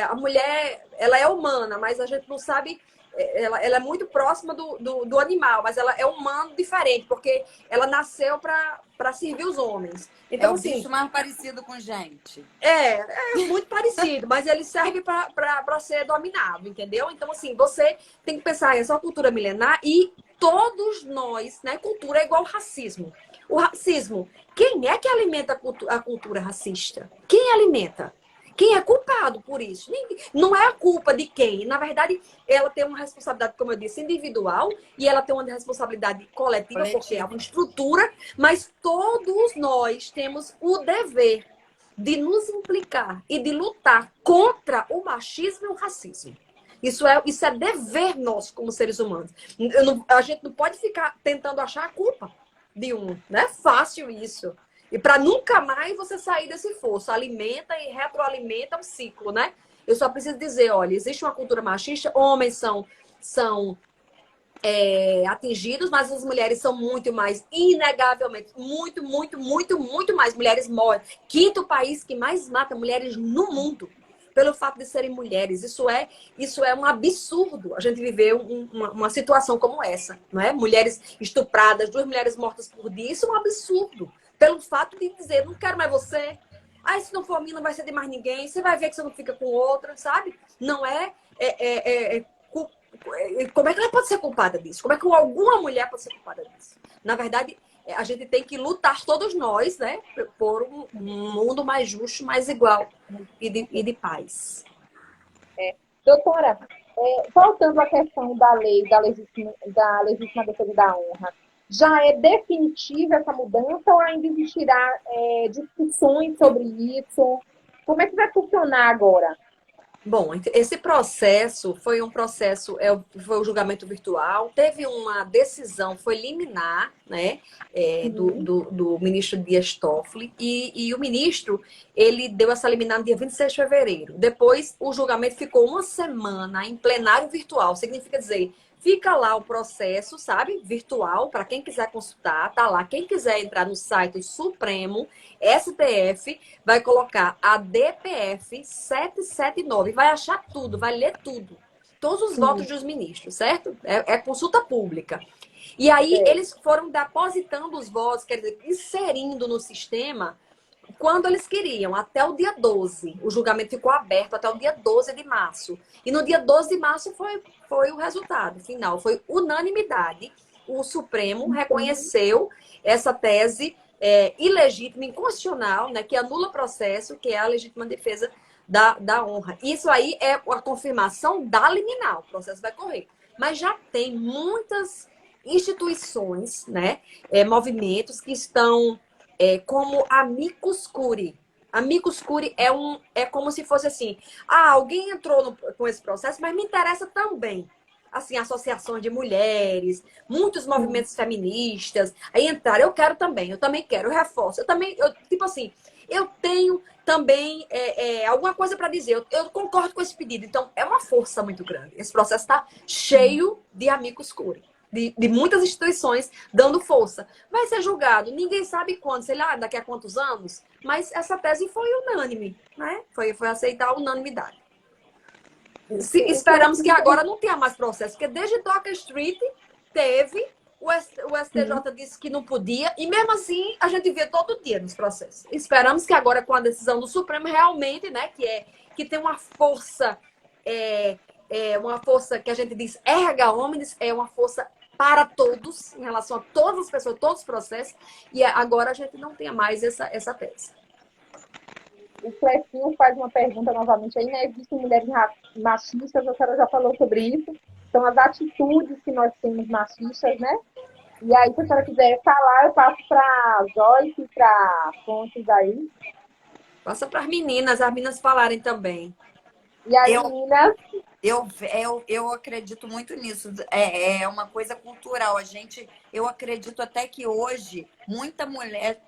a mulher, ela é humana, mas a gente não sabe, ela é muito próxima do animal, mas ela é humano diferente, porque ela nasceu para servir os homens. É Então, o assim, bicho mais parecido com gente. é muito parecido, mas ele serve para ser dominado, entendeu? Então, assim, você tem que pensar, essa é uma cultura milenar e todos nós, né? Cultura é igual ao racismo. O racismo, quem é que alimenta a cultura racista? Quem alimenta? Quem é culpado por isso? Não é a culpa de quem. Na verdade, ela tem uma responsabilidade, como eu disse, individual e ela tem uma responsabilidade coletiva, porque é uma estrutura, mas todos nós temos o dever de nos implicar e de lutar contra o machismo e o racismo. Isso é dever nosso como seres humanos. A gente não pode ficar tentando achar a culpa de um. Não é fácil isso. E para nunca mais você sair desse fosso. Alimenta e retroalimenta um ciclo, né? Eu só preciso dizer, olha, existe uma cultura machista, homens são atingidos, mas as mulheres são muito mais, inegavelmente, muito mais. Mulheres morrem. Quinto país que mais mata mulheres no mundo pelo fato de serem mulheres. Isso é um absurdo. A gente viver uma situação como essa, não é? Mulheres estupradas, 2 mulheres mortas por dia. Isso é um absurdo. Pelo fato de dizer, não quero mais você. Ah, se não for a mim, não vai ser de mais ninguém. Você vai ver que você não fica com outra, sabe? Não como é que ela pode ser culpada disso? Como é que alguma mulher pode ser culpada disso? Na verdade, a gente tem que lutar todos nós, né? Por um mundo mais justo, mais igual e de paz. Doutora, voltando à questão da lei da legítima defesa da honra, já é definitiva essa mudança ou ainda existirá discussões sobre isso? Como é que vai funcionar agora? Bom, esse processo foi foi um julgamento virtual, teve uma decisão, foi liminar, né, do ministro Dias Toffoli, e o ministro, ele deu essa liminar no dia 26 de fevereiro. Depois, o julgamento ficou uma semana em plenário virtual, significa dizer, fica lá o processo, sabe, virtual, para quem quiser consultar, tá lá. Quem quiser entrar no site Supremo, STF, vai colocar a DPF 779, vai achar tudo, vai ler tudo. Todos os votos dos ministros, certo? É consulta pública. E aí, eles foram depositando os votos, quer dizer, inserindo no sistema quando eles queriam, até o dia 12. O julgamento ficou aberto até o dia 12 de março. E no dia 12 de março foi o resultado final. Foi unanimidade. O Supremo reconheceu essa tese ilegítima, inconstitucional, né, que anula o processo, que é a legítima defesa da honra. Isso aí é a confirmação da liminar. O processo vai correr. Mas já tem muitas instituições, né, movimentos que estão como amicus curiae. Amicus curiae é como se fosse assim, alguém entrou com esse processo, mas me interessa também. Assim, associações de mulheres, muitos movimentos feministas, aí entraram, eu quero também, eu também quero, eu reforço, tipo assim, eu tenho também alguma coisa para dizer, eu concordo com esse pedido, então é uma força muito grande. Esse processo está cheio de amicus curiae. De muitas instituições dando força. Vai ser julgado, ninguém sabe quando, sei lá, daqui a quantos anos, mas essa tese foi unânime, né? Foi aceitar a unanimidade. Esperamos que agora não tenha mais processo, porque desde Docker Street teve, o STJ disse que não podia, e mesmo assim a gente vê todo dia nos processos. Esperamos que agora, com a decisão do Supremo, realmente, né, que tem uma força, uma força que a gente diz erga omnes, é uma força para todos, em relação a todas as pessoas, todos os processos, e agora a gente não tenha mais essa tese. O Clefinho faz uma pergunta novamente aí, né? Existem mulheres machistas, a senhora já falou sobre isso. São as atitudes que nós temos machistas, né? E aí, se a senhora quiser falar, eu passo para Joyce e para Fontes aí. Passa para as meninas falarem também. E aí, meninas... Eu acredito muito nisso. É uma coisa cultural. Eu acredito até que hoje muita mulher,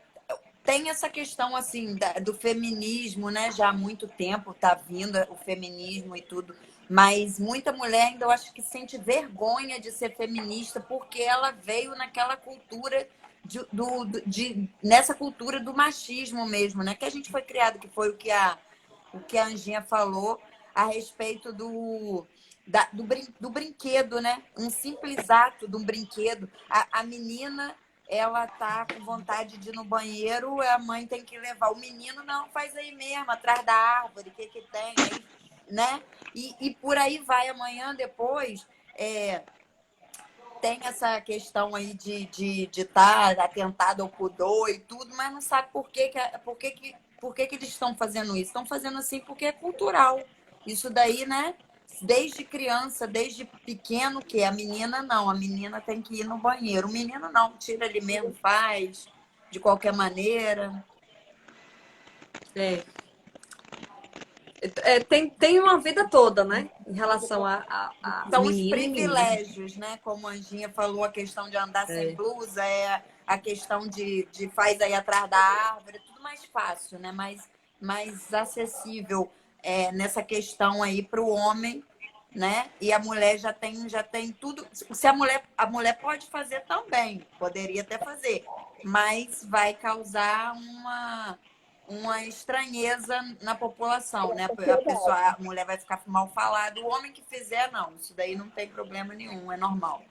tem essa questão assim do feminismo, né? Já há muito tempo tá vindo o feminismo e tudo, mas muita mulher ainda eu acho que sente vergonha de ser feminista porque ela veio naquela cultura nessa cultura do machismo mesmo, né? Que a gente foi criado, que foi o que a Anjinha falou a respeito do brinquedo, né? Um simples ato de um brinquedo. A menina, ela tá com vontade de ir no banheiro, a mãe tem que levar. O menino não, faz aí mesmo, atrás da árvore, o que que tem aí, né? E por aí vai. Amanhã, depois, tem essa questão aí de estar atentado ao pudor e tudo, mas não sabe por que eles estão fazendo isso. Estão fazendo assim porque é cultural. Isso daí, né? Desde criança, desde pequeno, que a menina não, a menina tem que ir no banheiro. O menino não, tira ele mesmo, faz, de qualquer maneira. Tem uma vida toda, né? Em relação a São os menino e menina. privilégios, né? Como a Anjinha falou, a questão de andar sem blusa, a questão de faz aí atrás da árvore, é tudo mais fácil, né? Mais acessível nessa questão aí para o homem, né? E a mulher já tem tudo. Se a mulher pode fazer também, poderia até fazer, mas vai causar uma estranheza na população, né? A mulher vai ficar mal falada. O homem que fizer, não. Isso daí não tem problema nenhum, é normal.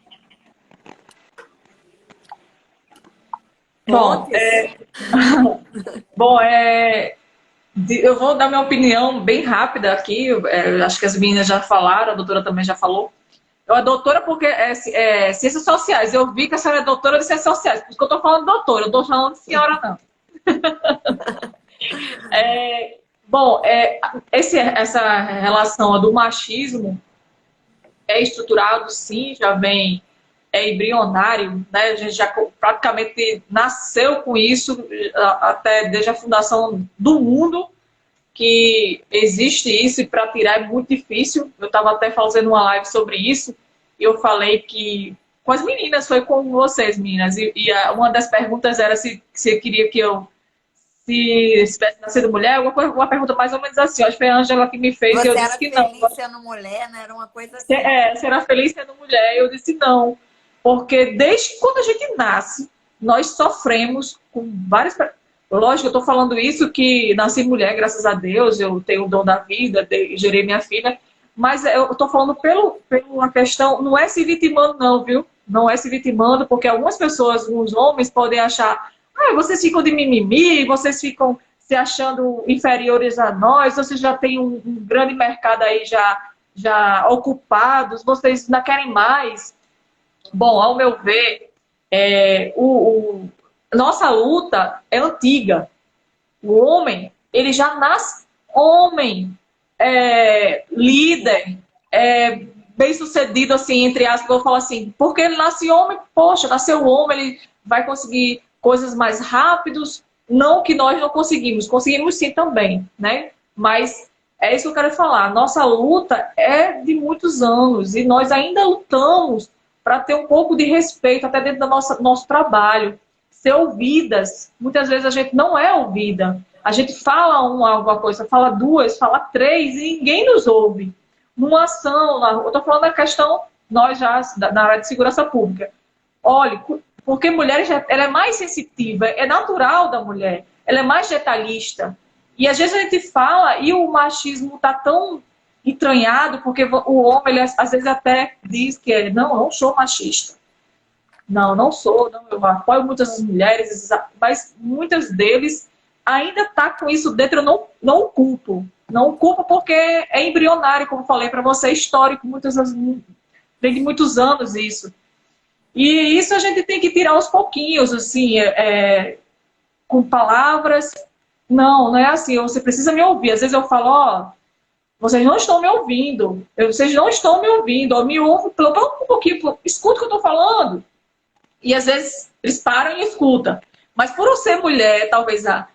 Bom, eu vou dar minha opinião bem rápida aqui. Eu acho que as meninas já falaram, a doutora também já falou. Eu a doutora porque é ciências sociais. Eu vi que a senhora é doutora de ciências sociais. Por isso que eu estou falando doutora, eu estou falando de senhora, não. Essa relação do machismo é estruturado, sim, já vem, embrionário, né? A gente já praticamente nasceu com isso, até desde a fundação do mundo, que existe isso, e para tirar é muito difícil. Eu estava até fazendo uma live sobre isso, e eu falei que com as meninas, foi com vocês, meninas, uma das perguntas era se queria que eu se tivesse nascido mulher, uma pergunta mais ou menos assim. Acho que foi a Ângela que me fez e eu disse que não. Você era feliz sendo mulher, né? Era uma coisa assim. Você era feliz sendo mulher. Eu disse não. Porque desde quando a gente nasce, nós sofremos com várias... Lógico, eu estou falando isso que nasci mulher, graças a Deus, eu tenho o dom da vida, gerei minha filha, mas eu estou falando pela questão, não é se vitimando não, viu? Não é se vitimando, porque algumas pessoas, alguns homens podem achar, vocês ficam de mimimi, vocês ficam se achando inferiores a nós, vocês já têm um grande mercado aí já ocupados, vocês não querem mais. Bom, ao meu ver, nossa luta é antiga. O homem, ele já nasce homem, líder, bem-sucedido, assim, entre aspas, eu falo assim, porque ele nasce homem, poxa, nasceu homem, ele vai conseguir coisas mais rápidos, não que nós não conseguimos sim também, né? Mas é isso que eu quero falar, nossa luta é de muitos anos e nós ainda lutamos para ter um pouco de respeito até dentro do nosso trabalho, ser ouvidas. Muitas vezes a gente não é ouvida, a gente fala alguma coisa, fala duas, fala três e ninguém nos ouve. Numa ação, eu estou falando da questão, nós já na área de segurança pública, olha, porque mulher ela é mais sensitiva, é natural da mulher, ela é mais detalhista. E às vezes a gente fala e o machismo está tão entranhado, porque o homem, ele, às vezes até diz que não sou machista. Não sou, não, eu apoio muitas mulheres, mas muitas deles ainda tá com isso dentro, eu não o culpo. Não o culpo porque é embrionário, como falei para você, é histórico, vem de muitos anos isso. E isso a gente tem que tirar aos pouquinhos, assim, com palavras. Não é assim, você precisa me ouvir. Às vezes eu falo, vocês não estão me ouvindo. Vocês não estão me ouvindo. Me ouvem, um pouquinho, escuta o que eu estou falando. E às vezes eles param e escutam. Mas por eu ser mulher, talvez a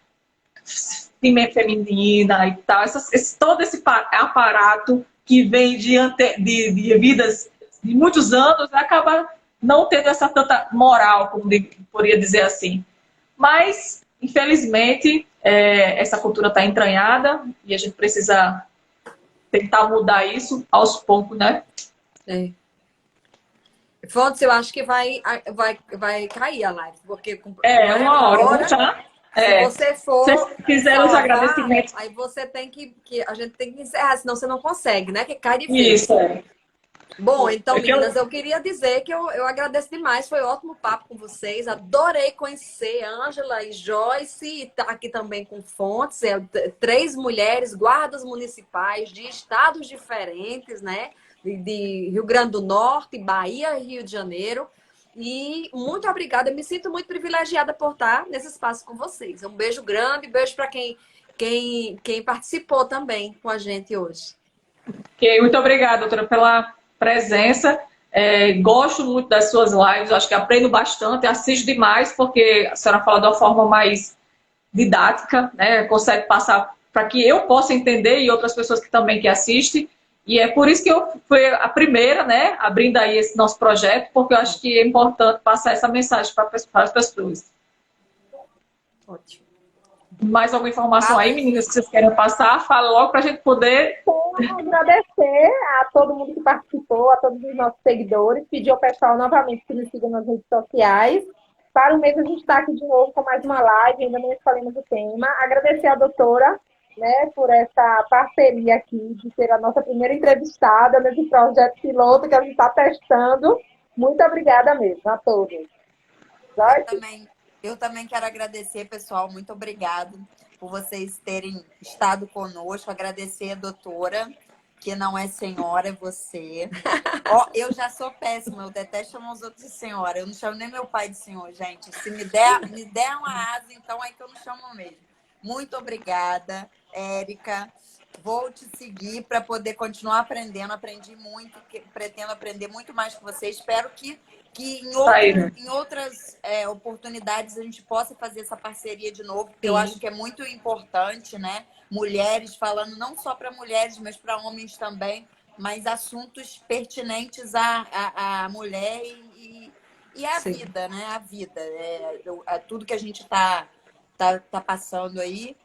feminina e tal, todo esse aparato que vem de vidas de muitos anos, acaba não tendo essa tanta moral, como poderia dizer assim. Mas infelizmente, essa cultura está entranhada e a gente precisa tentar mudar isso aos poucos, né? É. Fontes, eu acho que vai cair a live, porque Uma hora, agora, vamos já. se você for Vocês fizeram os salvar, agradecimentos. aí você tem a gente tem que encerrar, senão você não consegue, né? Que cai de vez. Isso. Bom, então, É que meninas, eu queria dizer que eu agradeço demais. Foi um ótimo papo com vocês. Adorei conhecer Ângela e Joyce. E tá aqui também com Fontes. 3 mulheres guardas municipais de estados diferentes, né? De Rio Grande do Norte, Bahia e Rio de Janeiro. E muito obrigada. Eu me sinto muito privilegiada por estar nesse espaço com vocês. Um beijo grande, beijo para quem participou também com a gente hoje. Ok, muito obrigada, doutora, pela presença. Gosto muito das suas lives, acho que aprendo bastante, assisto demais, porque a senhora fala de uma forma mais didática, né? Consegue passar para que eu possa entender e outras pessoas que também que assistem. E é por isso que eu fui a primeira, né, abrindo aí esse nosso projeto, porque eu acho que é importante passar essa mensagem para as pessoas. Ótimo. Mais alguma informação aí, meninas, que vocês querem passar? Fala logo para a gente poder... Então, agradecer a todo mundo que participou, a todos os nossos seguidores, pedir ao pessoal novamente que nos sigam nas redes sociais. Para o mês a gente está aqui de novo com mais uma live, ainda não escolhemos o tema. Agradecer a doutora, né, por essa parceria aqui, de ser a nossa primeira entrevistada nesse projeto piloto que a gente está testando. Muito obrigada mesmo a todos. Eu também quero agradecer, pessoal. Muito obrigado por vocês terem estado conosco. Agradecer a doutora, que não é senhora, é você. Eu já sou péssima, eu detesto chamar os outros de senhora. Eu não chamo nem meu pai de senhor, gente. Se me der uma asa, então é que eu não chamo mesmo. Muito obrigada, Érica. Vou te seguir para poder continuar aprendendo. Aprendi muito, pretendo aprender muito mais com você. Espero que em outras oportunidades a gente possa fazer essa parceria de novo, porque eu acho que é muito importante, né? Mulheres falando não só para mulheres, mas para homens também, mas assuntos pertinentes à mulher e à vida, né? A vida. Tudo que a gente tá passando aí.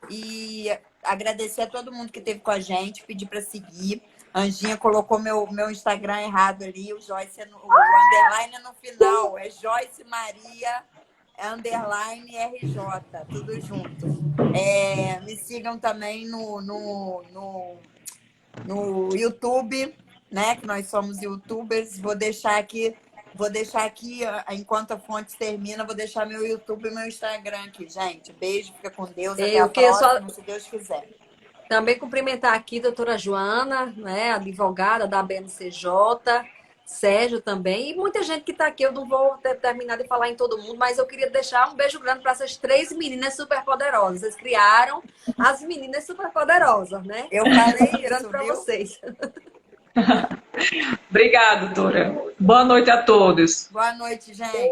E agradecer a todo mundo que esteve com a gente, pedir para seguir. Anjinha colocou meu Instagram errado ali, o Joyce, o underline é no final, é Joyce Maria, underline RJ, tudo junto. Me sigam também no YouTube, né? Que nós somos YouTubers. Vou deixar aqui, enquanto a fonte termina, vou deixar meu YouTube e meu Instagram aqui, gente. Beijo, fica com Deus, até a próxima, se Deus quiser. Também cumprimentar aqui a doutora Joana, né, advogada da BNCJ, Sérgio também, e muita gente que está aqui. Eu não vou terminar de falar em todo mundo, mas eu queria deixar um beijo grande para essas 3 meninas superpoderosas. Vocês criaram as meninas superpoderosas, né? Eu falei isso, grande para vocês. Obrigada, doutora. Boa noite a todos. Boa noite, gente.